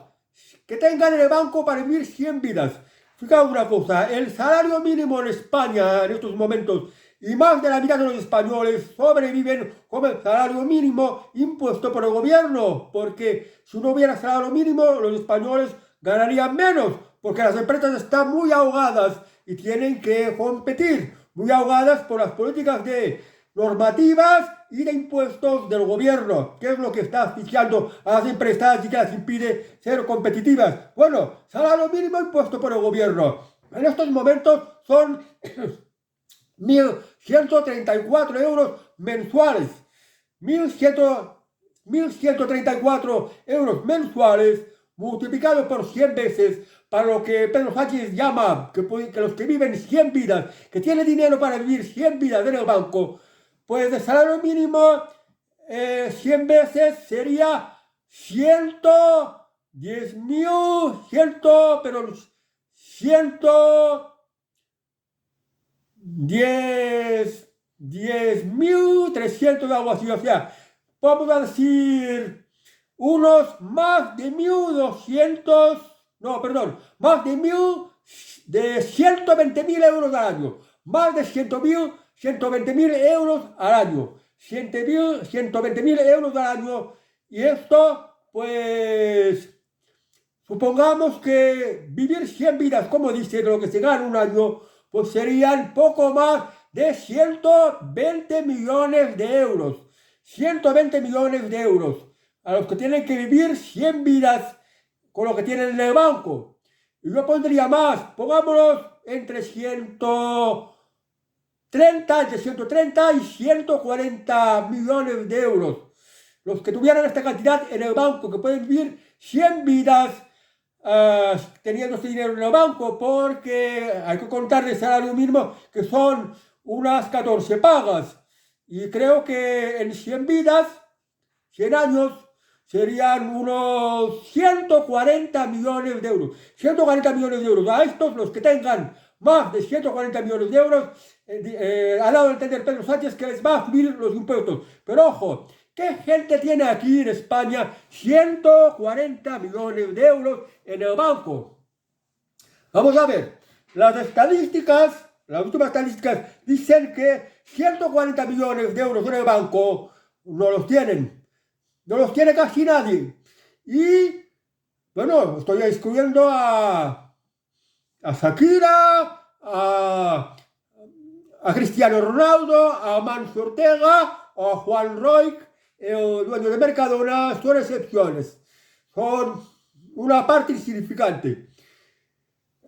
que tengan en el banco para vivir 100 vidas. Fijaos una cosa, el salario mínimo en España en estos momentos, y más de la mitad de los españoles sobreviven con el salario mínimo impuesto por el gobierno, porque si no hubiera salario mínimo, los españoles ganarían menos, porque las empresas están muy ahogadas y tienen que competir, muy ahogadas por las políticas de normativas y de impuestos del gobierno, que es lo que está asfixiando a las empresas y que las impide ser competitivas. Bueno, salario mínimo impuesto por el gobierno. En estos momentos son 1.134 euros mensuales. 1.134 euros mensuales multiplicados por 100 veces, para lo que Pedro Sánchez llama que los que viven 100 vidas, que tienen dinero para vivir 100 vidas en el banco, pues de salario mínimo 100 veces sería 110.000, pero 10.300 algo así, o sea, vamos a decir unos más de 1.200, no, perdón, más de 120.000 euros al año, más de 120.000 euros al año, 120.000 euros al año, y esto, pues, supongamos que vivir 100 vidas, como dice, de lo que se gana un año, pues serían poco más de 120 millones de euros. 120 millones de euros a los que tienen que vivir 100 vidas con lo que tienen en el banco. Y yo pondría más, pongámonos entre 130 entre 130 y 140 millones de euros. Los que tuvieran esta cantidad en el banco, que pueden vivir 100 vidas teniendo ese dinero en el banco, porque hay que contar el salario mínimo, que son unas 14 pagas. Y creo que en 100 vidas, 100 años, serían unos 140 millones de euros. 140 millones de euros. A estos, los que tengan más de 140 millones de euros, ha dado a entender Pedro Sánchez que les va a subir los impuestos. Pero ojo, ¿qué gente tiene aquí en España 140 millones de euros en el banco? Vamos a ver, las últimas estadísticas dicen que 140 millones de euros en el banco no los tienen. No los tiene casi nadie. Y, bueno, estoy excluyendo a Shakira, a Cristiano Ronaldo, a Manso Ortega, a Juan Roig, el dueño de Mercadona. Son excepciones. Son una parte insignificante.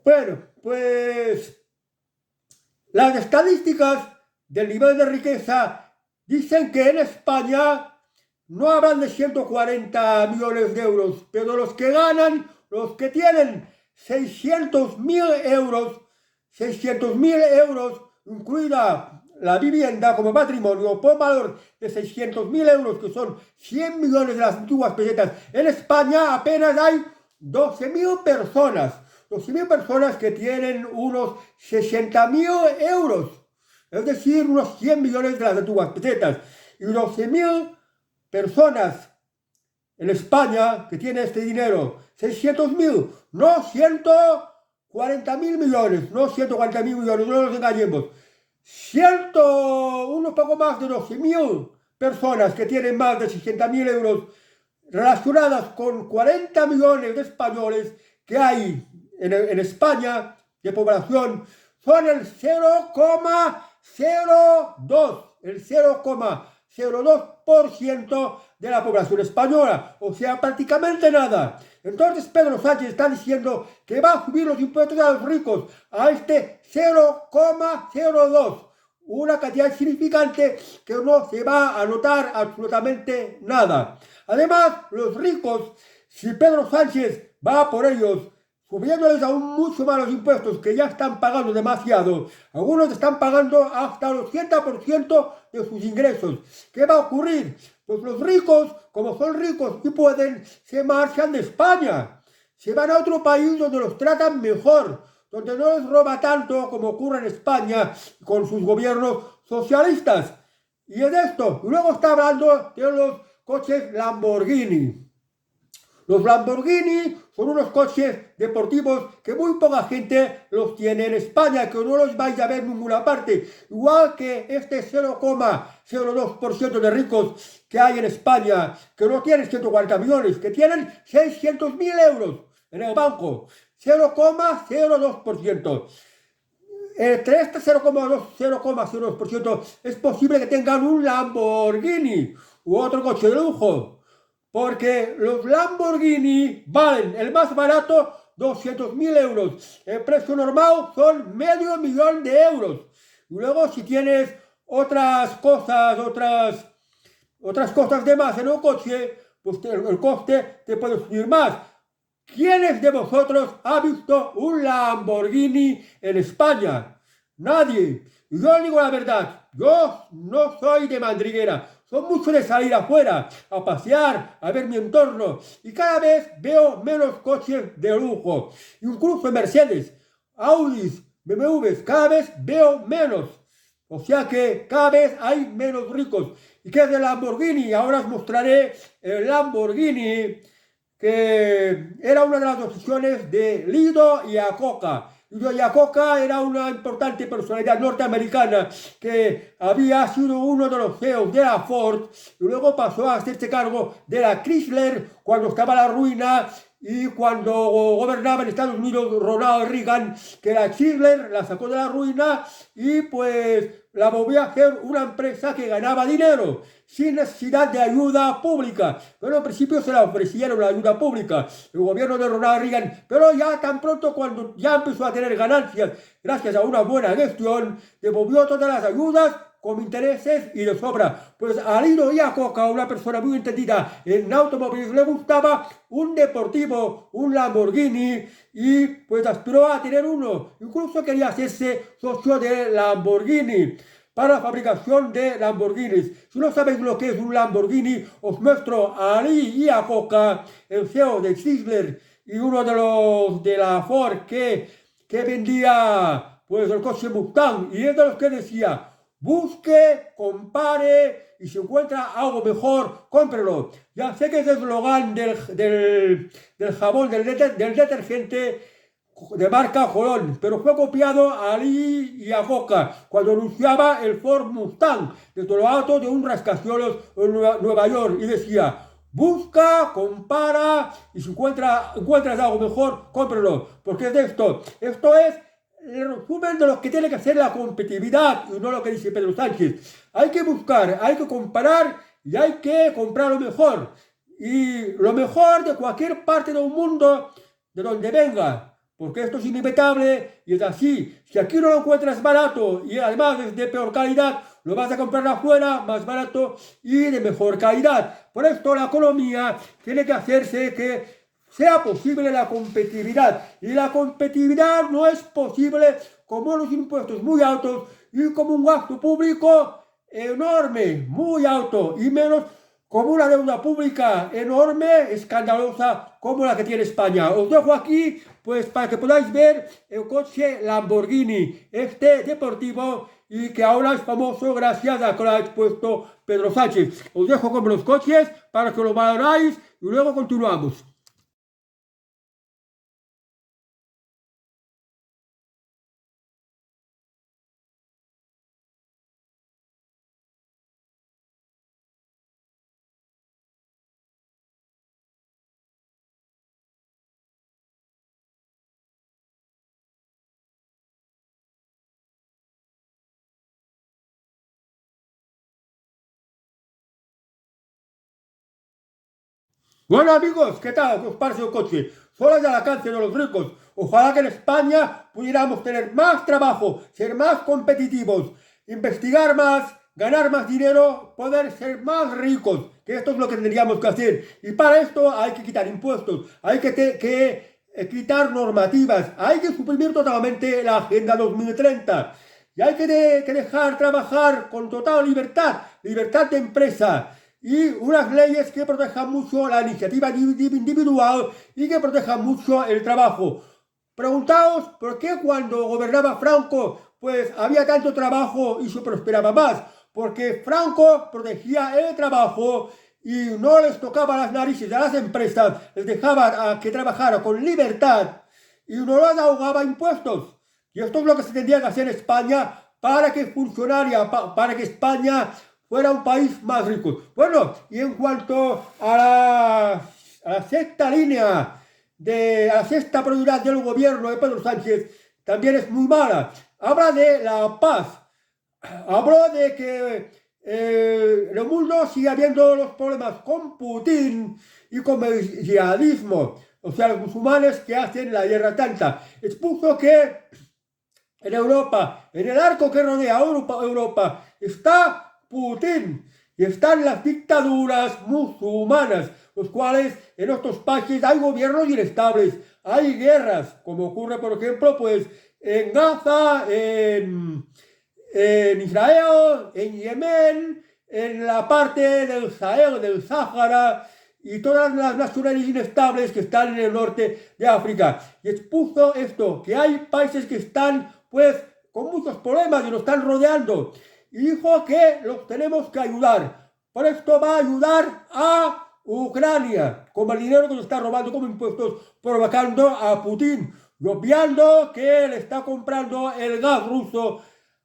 Bueno, pues las estadísticas del nivel de riqueza dicen que en España no hablan de 140 millones de euros, pero los que ganan, los que tienen 600.000 euros, incluida la vivienda como patrimonio, por valor de 600.000 euros, que son 100 millones de las antiguas pesetas, en España apenas hay 12.000 personas. 12.000 personas que tienen unos 60.000 euros, es decir, unos 100 millones de las antiguas pesetas. Y 12.000 personas en España que tienen este dinero, 600.000, no 140.000 millones, no 140.000 millones, no nos engañemos. Unos poco más de 12.000 personas que tienen más de 60.000 euros, relacionadas con 40 millones de españoles que hay en España de población, son el 0,02% de la población española, o sea, prácticamente nada. Entonces Pedro Sánchez está diciendo que va a subir los impuestos a los ricos a este 0,02, una cantidad insignificante que no se va a notar absolutamente nada. Además, los ricos, si Pedro Sánchez va por ellos, subiéndoles aún mucho más los impuestos, que ya están pagando demasiado, algunos están pagando hasta el 80% de sus ingresos. ¿Qué va a ocurrir? Pues los ricos, como son ricos y pueden, se marchan de España, se van a otro país donde los tratan mejor, donde no les roba tanto como ocurre en España con sus gobiernos socialistas. Y es esto. Y luego está hablando de los coches Lamborghini. Los Lamborghini son unos coches deportivos que muy poca gente los tiene en España, que no los vais a ver en ninguna parte. Igual que este 0,02% de ricos que hay en España, que no tienen 140 millones, que tienen 600.000 euros en el banco. 0,02%. Entre este 0,02% es posible que tengan un Lamborghini u otro coche de lujo. Porque los Lamborghini valen, el más barato, 200.000 euros. El precio normal son $500.000 de euros. Y luego si tienes otras cosas de más en un coche, pues el coste te puede subir más. ¿Quiénes de vosotros ha visto un Lamborghini en España? Nadie. Y yo digo la verdad, yo no soy de madriguera. Soy mucho de salir afuera, a pasear, a ver mi entorno. Y cada vez veo menos coches de lujo. Incluso Mercedes, Audis, BMWs, cada vez veo menos. O sea que cada vez hay menos ricos. ¿Y qué es el Lamborghini? Ahora os mostraré el Lamborghini, que era una de las obsesiones de Lido Iacocca. Lido Iacocca era una importante personalidad norteamericana que había sido uno de los CEOs de la Ford y luego pasó a hacerse cargo de la Chrysler cuando estaba a la ruina, y cuando gobernaba en Estados Unidos Ronald Reagan, que la Chrysler la sacó de la ruina y pues la volvió a hacer una empresa que ganaba dinero sin necesidad de ayuda pública. Pero al principio se la ofrecieron la ayuda pública, el gobierno de Ronald Reagan, pero ya tan pronto cuando ya empezó a tener ganancias gracias a una buena gestión, devolvió todas las ayudas con intereses y de sobra. Pues a Lino Iacocca, una persona muy entendida en automóviles, le gustaba un deportivo, un Lamborghini, y pues aspiró a tener uno. Incluso quería hacerse socio de Lamborghini para la fabricación de Lamborghinis. Si no sabéis lo que es un Lamborghini, os muestro a Ali Iacocca, el CEO de Chrysler y uno de los de la Ford que vendía pues el coche Mustang, y es de los que decía: busque, compare y si encuentra algo mejor, cómprelo. Ya sé que es el eslogan del jabón, del detergente de marca Jolón, pero fue copiado a Ali Iacocca cuando anunciaba el Ford Mustang desde lo alto de un rascacielos en Nueva York y decía: busca, compara y si encuentras algo mejor, cómprelo. Porque es de esto. Esto es el resumen de lo que tiene que ser la competitividad y no lo que dice Pedro Sánchez. Hay que buscar, hay que comparar y hay que comprar lo mejor. Y lo mejor de cualquier parte del mundo, de donde venga. Porque esto es inevitable y es así. Si aquí no lo encuentras barato y además es de peor calidad, lo vas a comprar afuera más barato y de mejor calidad. Por esto la economía tiene que hacerse que sea posible la competitividad. Y la competitividad no es posible como los impuestos muy altos y como un gasto público enorme, muy alto, y menos como una deuda pública enorme, escandalosa, como la que tiene España. Os dejo aquí, pues, para que podáis ver el coche Lamborghini, este deportivo, y que ahora es famoso gracias a que lo ha expuesto Pedro Sánchez. Os dejo con los coches para que lo valoráis y luego continuamos. Bueno amigos, ¿qué tal? ¿Qué os parece el coche? Solo es al alcance de los ricos. Ojalá que en España pudiéramos tener más trabajo, ser más competitivos, investigar más, ganar más dinero, poder ser más ricos, que esto es lo que tendríamos que hacer. Y para esto hay que quitar impuestos, hay que quitar normativas, hay que suprimir totalmente la Agenda 2030. Y hay que dejar trabajar con total libertad, libertad de empresa y unas leyes que protejan mucho la iniciativa individual y que protejan mucho el trabajo. Preguntaos por qué cuando gobernaba Franco pues había tanto trabajo y se prosperaba más. Porque Franco protegía el trabajo y no les tocaba las narices a las empresas, les dejaba a que trabajara con libertad y no les ahogaba impuestos. Y esto es lo que se tendría que hacer en España para que funcionara, para que España fuera un país más rico. Bueno, y en cuanto a la sexta línea, a la sexta prioridad del gobierno de Pedro Sánchez, también es muy mala. Habla de la paz, habló de que en el mundo sigue habiendo los problemas con Putin y con el yihadismo, o sea, los musulmanes que hacen la guerra santa. Expuso que en Europa, en el arco que rodea Europa, está Putin y están las dictaduras musulmanas, los cuales en estos países hay gobiernos inestables, hay guerras, como ocurre, por ejemplo, pues en Gaza, en Israel, en Yemen, en la parte del Sahel, del Sáhara y todas las naciones inestables que están en el norte de África. Y expuso esto, que hay países que están pues con muchos problemas y nos están rodeando. Y dijo que los tenemos que ayudar. Por esto va a ayudar a Ucrania, con el dinero que nos está robando como impuestos, provocando a Putin, y obviando que le está comprando el gas ruso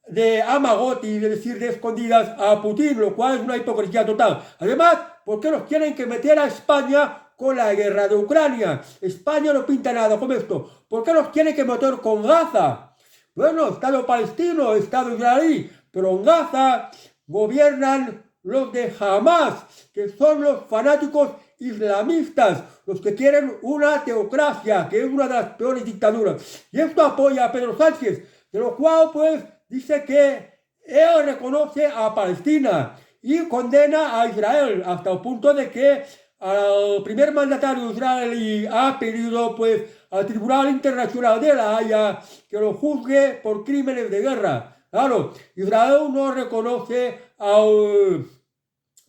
de Amagoti, es decir, de escondidas a Putin, lo cual es una hipocresía total. Además, ¿por qué nos tienen que meter a España con la guerra de Ucrania? España no pinta nada con esto. ¿Por qué nos tienen que meter con Gaza? Bueno, Estado palestino, Estado israelí, pero en Gaza gobiernan los de Hamas, que son los fanáticos islamistas, los que quieren una teocracia, que es una de las peores dictaduras. Y esto apoya a Pedro Sánchez, de lo cual pues dice que él reconoce a Palestina y condena a Israel, hasta el punto de que al primer mandatario israelí ha pedido pues al Tribunal Internacional de la Haya que lo juzgue por crímenes de guerra. Claro, Israel no reconoce al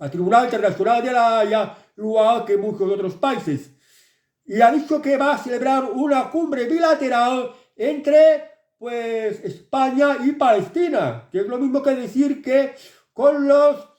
Tribunal Internacional de la Haya, igual que muchos otros países. Y ha dicho que va a celebrar una cumbre bilateral entre pues España y Palestina, que es lo mismo que decir que con los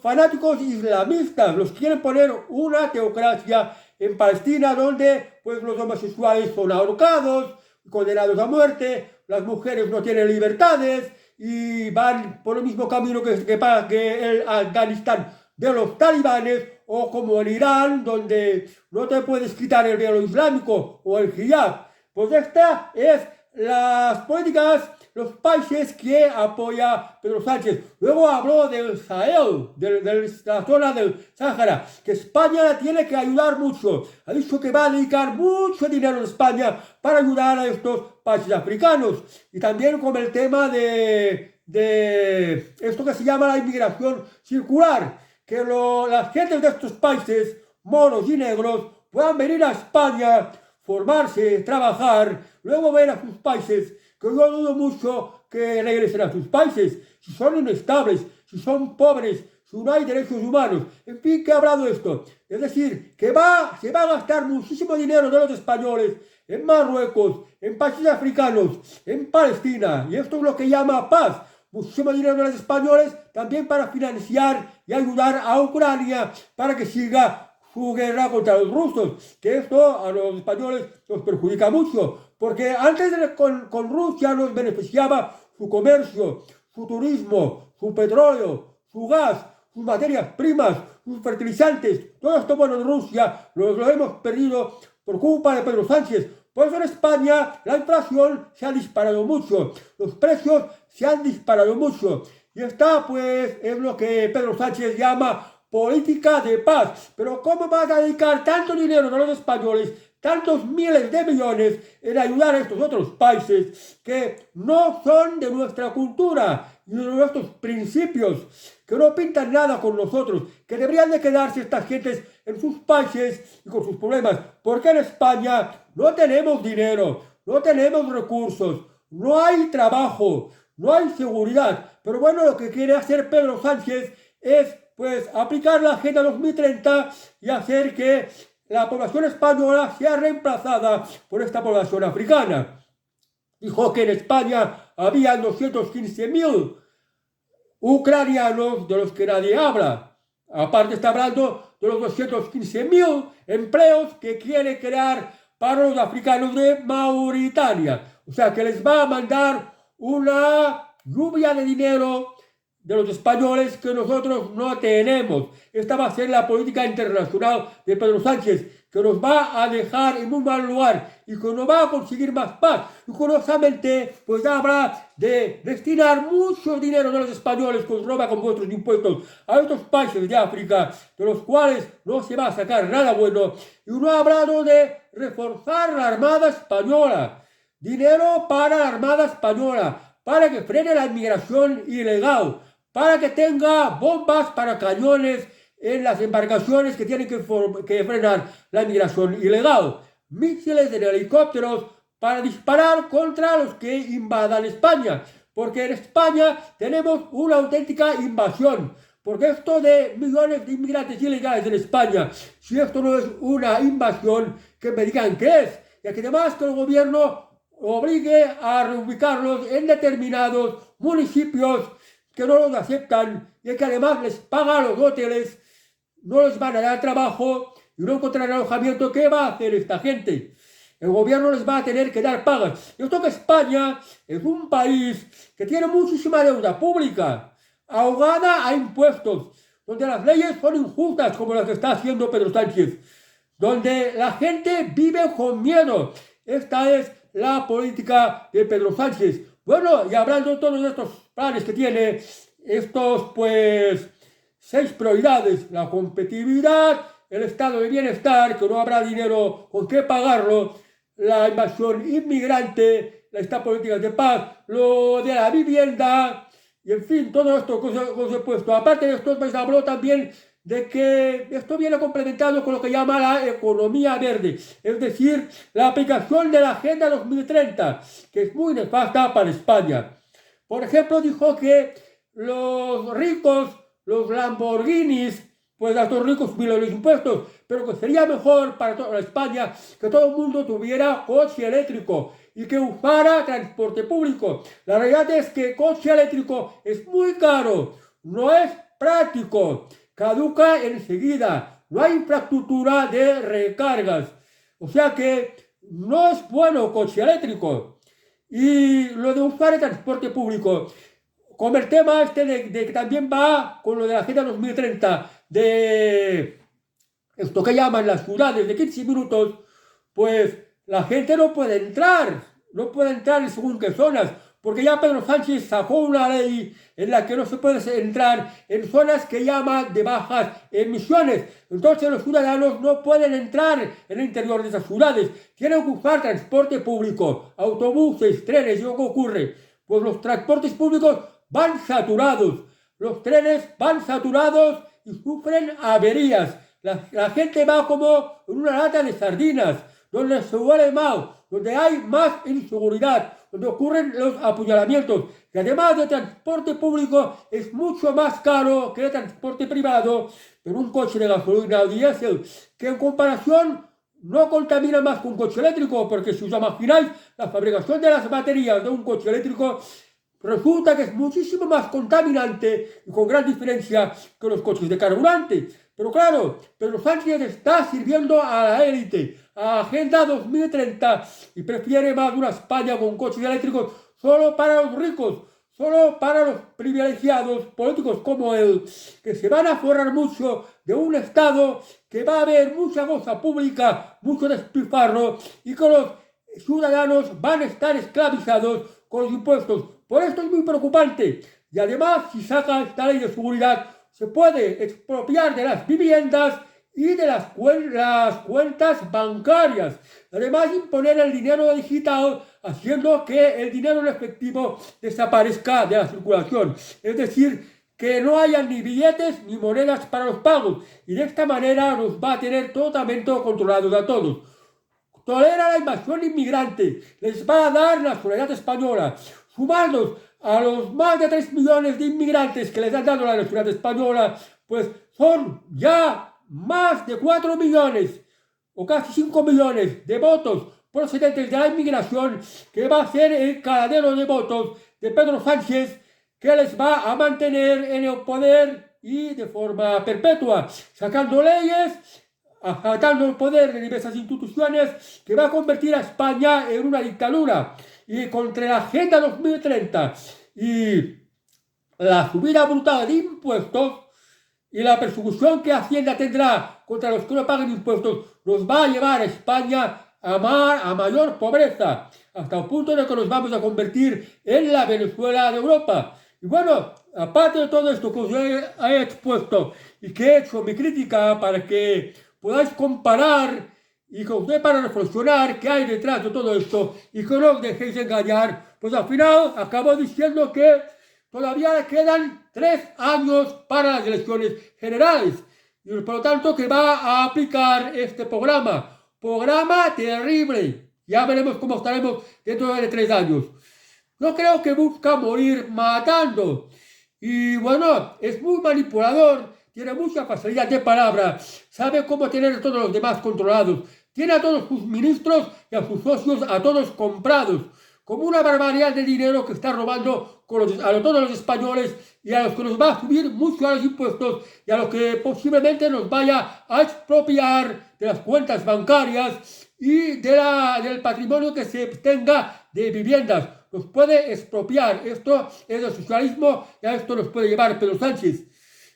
fanáticos islamistas, los quieren poner una teocracia en Palestina donde pues los homosexuales son ahorcados, condenados a muerte, las mujeres no tienen libertades y van por el mismo camino que el Afganistán de los talibanes, o como en Irán, donde no te puedes quitar el velo islámico o el hijab. Pues esta es las políticas, los países que apoya Pedro Sánchez. Luego habló del Sahel, de la zona del Sáhara, que España tiene que ayudar mucho. Ha dicho que va a dedicar mucho dinero en España para ayudar a estos países africanos. Y también con el tema de esto que se llama la inmigración circular, que las gentes de estos países, moros y negros, puedan venir a España, formarse, trabajar, luego ver a sus países, que yo dudo mucho que regresen a sus países, si son inestables, si son pobres, si no hay derechos humanos, en fin, que ha hablado esto. Es decir, que se va a gastar muchísimo dinero de los españoles en Marruecos, en países africanos, en Palestina, y esto es lo que llama paz. Muchísimo dinero de los españoles también para financiar y ayudar a Ucrania para que siga su guerra contra los rusos, que esto a los españoles nos perjudica mucho, porque antes con Rusia nos beneficiaba su comercio, su turismo, su petróleo, su gas, sus materias primas, sus fertilizantes. Todo esto bueno en Rusia lo hemos perdido por culpa de Pedro Sánchez. Por eso en España la inflación se ha disparado mucho, los precios se han disparado mucho. Y esta pues es lo que Pedro Sánchez llama política de paz. Pero ¿cómo vas a dedicar tanto dinero de los españoles, tantos miles de millones en ayudar a estos otros países que no son de nuestra cultura y de nuestros principios, que no pintan nada con nosotros, que deberían de quedarse estas gentes en sus países y con sus problemas? Porque en España no tenemos dinero, no tenemos recursos, no hay trabajo, no hay seguridad. Pero bueno, lo que quiere hacer Pedro Sánchez es pues aplicar la Agenda 2030 y hacer que la población española sea reemplazada por esta población africana. Dijo que en España había 215.000 ucranianos de los que nadie habla. Aparte está hablando de los 215.000 empleos que quiere crear para los africanos de Mauritania. O sea que les va a mandar una lluvia de dinero de los españoles que nosotros no tenemos. Esta va a ser la política internacional de Pedro Sánchez, que nos va a dejar en un mal lugar y que no va a conseguir más paz. Y curiosamente, pues habrá de destinar mucho dinero de los españoles que os roba con vuestros impuestos a estos países de África, de los cuales no se va a sacar nada bueno. Y uno ha hablado de reforzar la Armada Española. Dinero para la Armada Española, para que frene la inmigración ilegal, para que tenga bombas para cañones en las embarcaciones que tienen que frenar la inmigración ilegal, misiles en helicópteros para disparar contra los que invadan España, porque en España tenemos una auténtica invasión. Porque esto de millones de inmigrantes ilegales en España, si esto no es una invasión, que me digan qué es, y que además que el gobierno obligue a reubicarlos en determinados municipios que no los aceptan y que además les pagan los hoteles, no les van a dar trabajo y no encontrarán alojamiento. ¿Qué va a hacer esta gente? El gobierno les va a tener que dar pagas. Y esto que España es un país que tiene muchísima deuda pública, ahogada a impuestos, donde las leyes son injustas como las que está haciendo Pedro Sánchez, donde la gente vive con miedo. Esta es la política de Pedro Sánchez. Bueno, y hablando de todos estos planes que tiene, estos pues 6 prioridades: la competitividad, el estado de bienestar, que no habrá dinero con qué pagarlo, la invasión inmigrante, esta política de paz, lo de la vivienda, y en fin, todo esto que os he puesto. Aparte de esto, pues habló también de que esto viene complementado con lo que llama la economía verde, es decir, la aplicación de la Agenda 2030, que es muy nefasta para España. Por ejemplo, dijo que los ricos, los Lamborghinis, pues a estos ricos subiendo los impuestos, pero que sería mejor para toda España que todo el mundo tuviera coche eléctrico y que usara transporte público. La realidad es que coche eléctrico es muy caro, no es práctico, caduca enseguida, no hay infraestructura de recargas, o sea que no es bueno coche eléctrico. Y lo de usar el transporte público, con el tema este de que también va con lo de la Agenda 2030, de esto que llaman las ciudades de 15 minutos, pues la gente no puede entrar en según qué zonas, porque ya Pedro Sánchez sacó una ley en la que no se puede entrar en zonas que llaman de bajas emisiones. Entonces los ciudadanos no pueden entrar en el interior de esas ciudades, tienen que usar transporte público, autobuses, trenes. ¿Y lo que ocurre? Pues los transportes públicos van saturados, los trenes van saturados y sufren averías. La gente va como en una lata de sardinas, donde se huele mal, donde hay más inseguridad, donde ocurren los apuñalamientos. Y además de transporte público es mucho más caro que el transporte privado, pero un coche de gasolina o diésel, que en comparación no contamina más que un coche eléctrico, porque si os imagináis, la fabricación de las baterías de un coche eléctrico resulta que es muchísimo más contaminante y con gran diferencia que los coches de carburante. Pero claro, Pedro Sánchez está sirviendo a la élite, a la Agenda 2030, y prefiere más una España con coches eléctricos solo para los ricos, solo para los privilegiados políticos como él, que se van a forrar mucho de un Estado que va a haber mucha cosa pública, mucho despilfarro, y que los ciudadanos van a estar esclavizados con los impuestos. Por esto es muy preocupante. Y además, si saca esta ley de seguridad, se puede expropiar de las viviendas y de las cuentas bancarias. Además, imponer el dinero digital, haciendo que el dinero en efectivo desaparezca de la circulación. Es decir, que no haya ni billetes ni monedas para los pagos. Y de esta manera nos va a tener totalmente controlados a todos. Tolera la invasión inmigrante, les va a dar nacionalidad española, sumarlos a los más de 3 millones de inmigrantes que les han dado la nacionalidad española, pues son ya más de 4 millones o casi 5 millones de votos procedentes de la inmigración, que va a ser el caladero de votos de Pedro Sánchez, que les va a mantener en el poder y de forma perpetua, sacando leyes, acatando el poder de diversas instituciones, que va a convertir a España en una dictadura. Y contra la Agenda 2030 y la subida brutal de impuestos y la persecución que Hacienda tendrá contra los que no paguen impuestos, nos va a llevar a España a mayor pobreza, hasta el punto de que nos vamos a convertir en la Venezuela de Europa. Y bueno, aparte de todo esto que os he expuesto y que he hecho mi crítica para que podáis comparar y que os dé para reflexionar qué hay detrás de todo esto y que no os dejéis engañar, pues al final acabo diciendo que todavía quedan 3 años para las elecciones generales y por lo tanto que va a aplicar este programa terrible. Ya veremos cómo estaremos dentro de 3 años. Yo creo que busca morir matando y bueno, es muy manipulador, tiene mucha facilidad de palabra, sabe cómo tener a todos los demás controlados, tiene a todos sus ministros y a sus socios a todos comprados, como una barbaridad de dinero que está robando a todos los españoles y a los que nos va a subir mucho a los impuestos y a los que posiblemente nos vaya a expropiar de las cuentas bancarias y del patrimonio que se tenga de viviendas. Nos puede expropiar. Esto es el socialismo y a esto nos puede llevar Pedro Sánchez.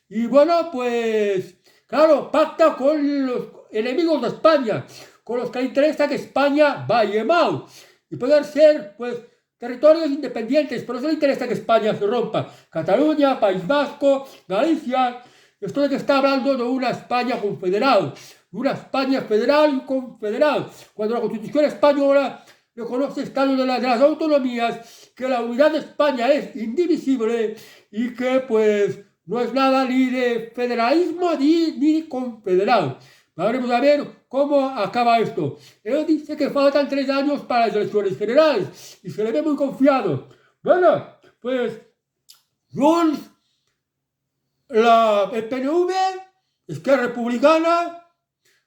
Y bueno, pues claro, pacta con los enemigos de España, con los que le interesa que España vaya mal. Y pueden ser, pues, territorios independientes, por eso le interesa que España se rompa. Cataluña, País Vasco, Galicia. Esto de que está hablando de una España confederal, una España federal y confederal. Cuando la Constitución española reconoce Estado de las autonomías, que la unidad de España es indivisible y que pues no es nada ni de federalismo ni confederal. Vamos a ver cómo acaba esto. Él dice que faltan 3 años para las elecciones generales y se le ve muy confiado. Bueno, pues Junts, el PNV, Esquerra Republicana,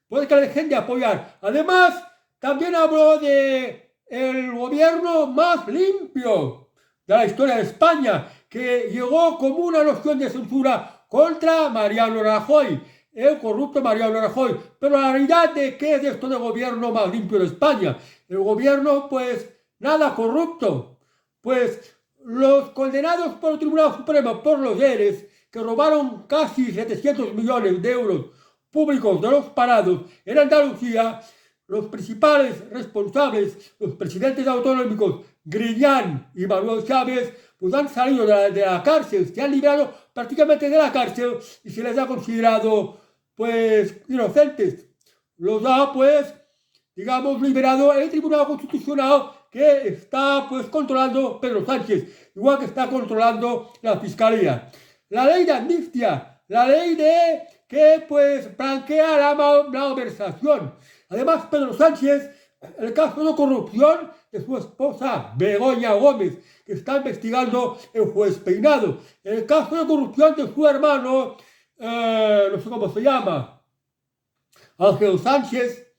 puede que le dejen de apoyar. Además, también habló de el gobierno más limpio de la historia de España, que llegó como una noción de censura contra Mariano Rajoy, el corrupto Mariano Rajoy. Pero la realidad de qué es esto de gobierno más limpio de España, el gobierno pues nada corrupto, pues los condenados por el Tribunal Supremo por los ERES, que robaron casi 700 millones de euros públicos de los parados en Andalucía, los principales responsables, los presidentes autonómicos Griñán y Manuel Chávez, pues han salido de la cárcel, se han librado prácticamente de la cárcel y se les ha considerado pues inocentes. Los ha pues, digamos, liberado el Tribunal Constitucional, que está pues controlando Pedro Sánchez, igual que está controlando la Fiscalía. La ley de amnistía, la ley de que pues blanquea la malversación. Además, Pedro Sánchez, el caso de corrupción de su esposa Begoña Gómez, que está investigando el juez Peinado. El caso de corrupción de su hermano, no sé cómo se llama, Ángel Sánchez,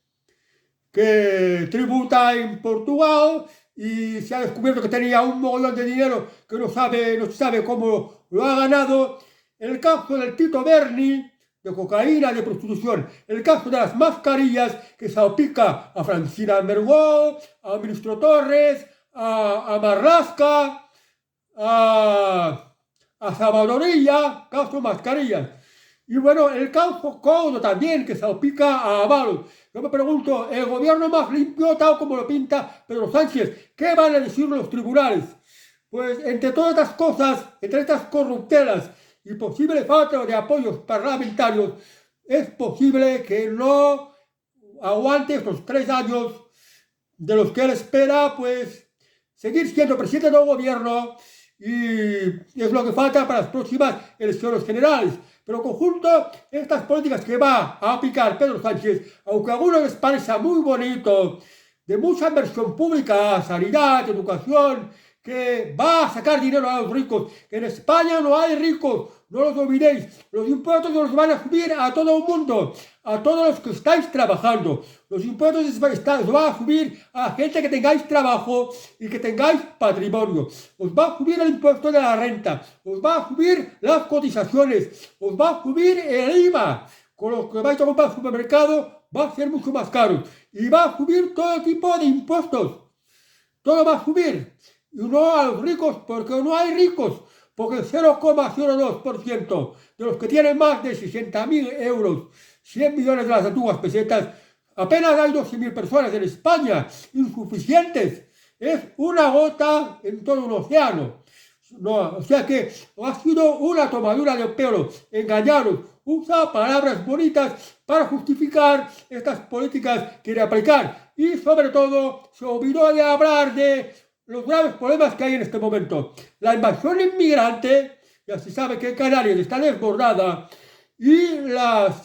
que tributa en Portugal y se ha descubierto que tenía un mogollón de dinero que no se sabe cómo lo ha ganado. El caso del Tito Berni, de cocaína, de prostitución. El caso de las mascarillas que salpica a Francina Mergó, al ministro Torres, a Marlaska, a Salvadorilla, caso mascarillas. Y bueno, el caso Couto también, que salpica a Avalos. Yo me pregunto, el gobierno más limpio, tal como lo pinta Pedro Sánchez, ¿qué van a decir los tribunales? Pues entre todas estas cosas, entre estas corruptelas y posible falta de apoyos parlamentarios, es posible que no aguante estos 3 años de los que él espera, pues, seguir siendo presidente del gobierno, y es lo que falta para las próximas elecciones generales. Pero en conjunto, estas políticas que va a aplicar Pedro Sánchez, aunque a algunos les parezca muy bonito, de mucha inversión pública, sanidad, educación, que va a sacar dinero a los ricos, que en España no hay ricos, no los olvidéis, los impuestos los van a subir a todo el mundo, a todos los que estáis trabajando, los impuestos los van a subir a gente que tengáis trabajo y que tengáis patrimonio, os va a subir el impuesto de la renta, os va a subir las cotizaciones, os va a subir el IVA, con lo que vais a comprar al supermercado va a ser mucho más caro, y va a subir todo tipo de impuestos, todo va a subir. Y no a los ricos, porque no hay ricos, porque el 0,02% de los que tienen más de 60.000 euros, 100 millones de las antiguas pesetas, apenas hay 12.000 personas en España, insuficientes. Es una gota en todo un océano. No, o sea que ha sido una tomadura de pelo, engañaros, usa palabras bonitas para justificar estas políticas que quiere aplicar. Y sobre todo se olvidó de hablar de los graves problemas que hay en este momento. La invasión inmigrante, ya se sabe que Canarias está desbordada, y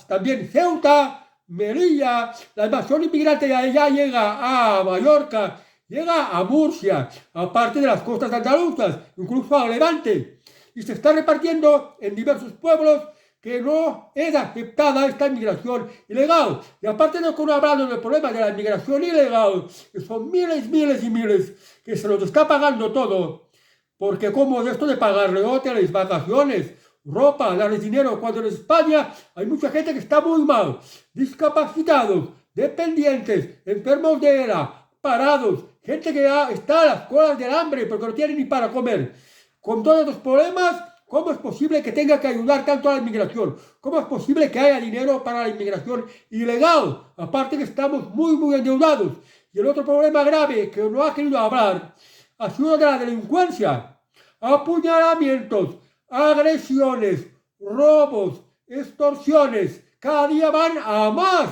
también Ceuta, Melilla, la invasión inmigrante ya llega a Mallorca, llega a Murcia, aparte de las costas andaluzas, incluso a Levante, y se está repartiendo en diversos pueblos que no es aceptada esta inmigración ilegal. Y aparte de que no hablando del problema de la inmigración ilegal, que son miles, miles y miles, que se los está pagando todo, porque como de esto de pagarle hoteles, vacaciones, ropa, darles dinero, cuando en España hay mucha gente que está muy mal, discapacitados, dependientes, enfermos de ELA, parados, gente que ya está a las colas del hambre porque no tiene ni para comer. Con todos los problemas, ¿cómo es posible que tenga que ayudar tanto a la inmigración? ¿Cómo es posible que haya dinero para la inmigración ilegal? Aparte que estamos muy, muy endeudados. Y el otro problema grave que no ha querido hablar, ha sido de la delincuencia. Apuñalamientos, agresiones, robos, extorsiones, cada día van a más.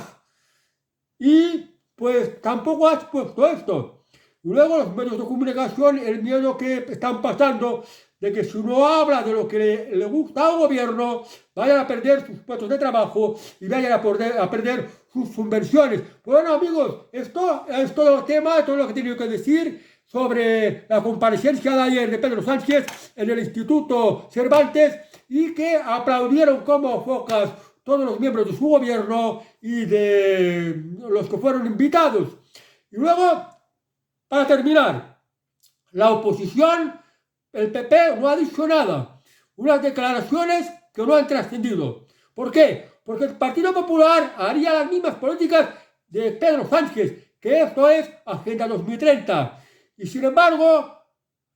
Y pues tampoco has puesto esto. Y luego los medios de comunicación, el miedo que están pasando de que si uno habla de lo que le gusta al gobierno, vayan a perder sus puestos de trabajo y vayan a perder sus subvenciones. Bueno, amigos, esto es todo el tema, todo lo que he tenido que decir sobre la comparecencia de ayer de Pedro Sánchez en el Instituto Cervantes, y que aplaudieron como focas todos los miembros de su gobierno y de los que fueron invitados. Y luego, para terminar, la oposición, el PP, no ha dicho nada. Unas declaraciones que no han trascendido. ¿Por qué? Porque el Partido Popular haría las mismas políticas de Pedro Sánchez, que esto es Agenda 2030. Y sin embargo,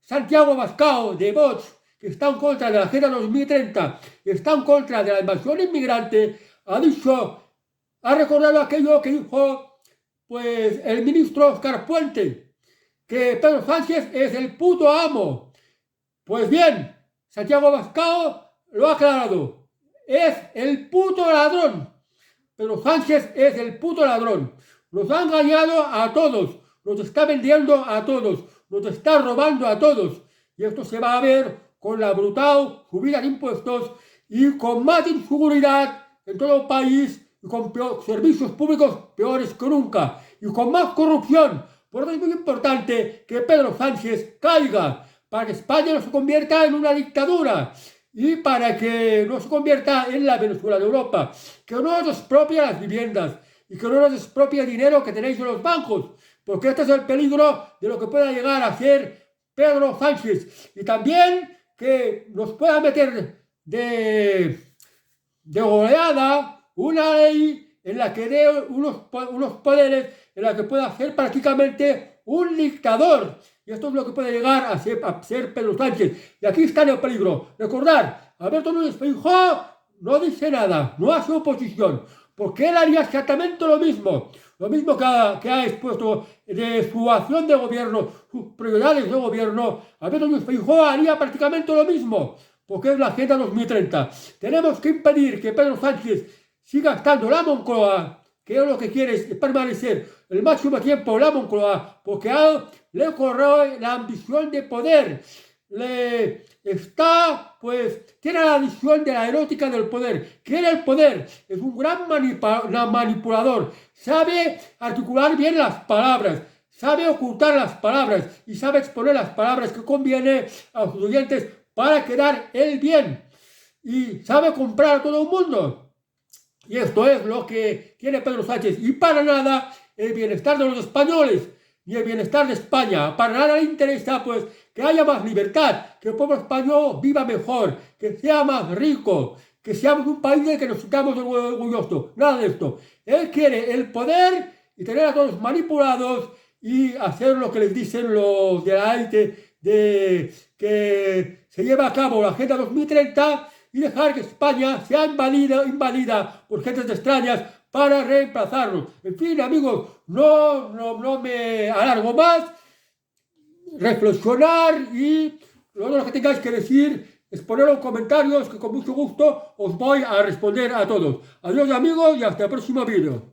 Santiago Abascal de Vox, que está en contra de la Agenda 2030, que está en contra de la invasión inmigrante, ha recordado aquello que dijo pues el ministro Oscar Puente, que Pedro Sánchez es el puto amo. Pues bien, Santiago Abascal lo ha aclarado. Es el puto ladrón. Pedro Sánchez es el puto ladrón. Nos ha engañado a todos. Nos está vendiendo a todos. Nos está robando a todos. Y esto se va a ver con la brutal subida de impuestos y con más inseguridad en todo el país y con servicios públicos peores que nunca y con más corrupción. Por eso es muy importante que Pedro Sánchez caiga para que España no se convierta en una dictadura y para que no se convierta en la Venezuela de Europa, que no nos expropie las viviendas y que no nos expropie el dinero que tenéis en los bancos, porque este es el peligro de lo que pueda llegar a ser Pedro Sánchez. Y también que nos pueda meter de goleada una ley en la que dé unos poderes, en la que pueda ser prácticamente un dictador. Y esto es lo que puede llegar a ser Pedro Sánchez. Y aquí está el peligro. Recordar, Alberto Núñez Feijóo no dice nada, no hace oposición, porque él haría exactamente lo mismo que ha expuesto de su acción de gobierno, sus prioridades de gobierno. Alberto Núñez Feijóo haría prácticamente lo mismo, porque es la Agenda 2030. Tenemos que impedir que Pedro Sánchez siga estando en la Moncloa, que es lo que quiere es permanecer el máximo tiempo en la Moncloa, porque a él le corroe la ambición de poder. Tiene la visión de la erótica del poder, quiere el poder, es un gran manipulador, sabe articular bien las palabras, sabe ocultar las palabras y sabe exponer las palabras que conviene a sus oyentes para quedar él bien, y sabe comprar a todo el mundo. Y esto es lo que quiere Pedro Sánchez, y para nada el bienestar de los españoles ni el bienestar de España. Para nada le interesa pues que haya más libertad, que el pueblo español viva mejor, que sea más rico, que seamos un país del que nos sintamos orgullosos. Nada de esto. Él quiere el poder y tener a todos manipulados y hacer lo que les dicen los de la élite, de que se lleva a cabo la Agenda 2030 y dejar que España sea invadida por gentes extrañas para reemplazarlos. En fin, amigos, no me alargo más. Reflexionar y lo que tengáis que decir, exponerlo en comentarios, que con mucho gusto os voy a responder a todos. Adiós, amigos, y hasta el próximo vídeo.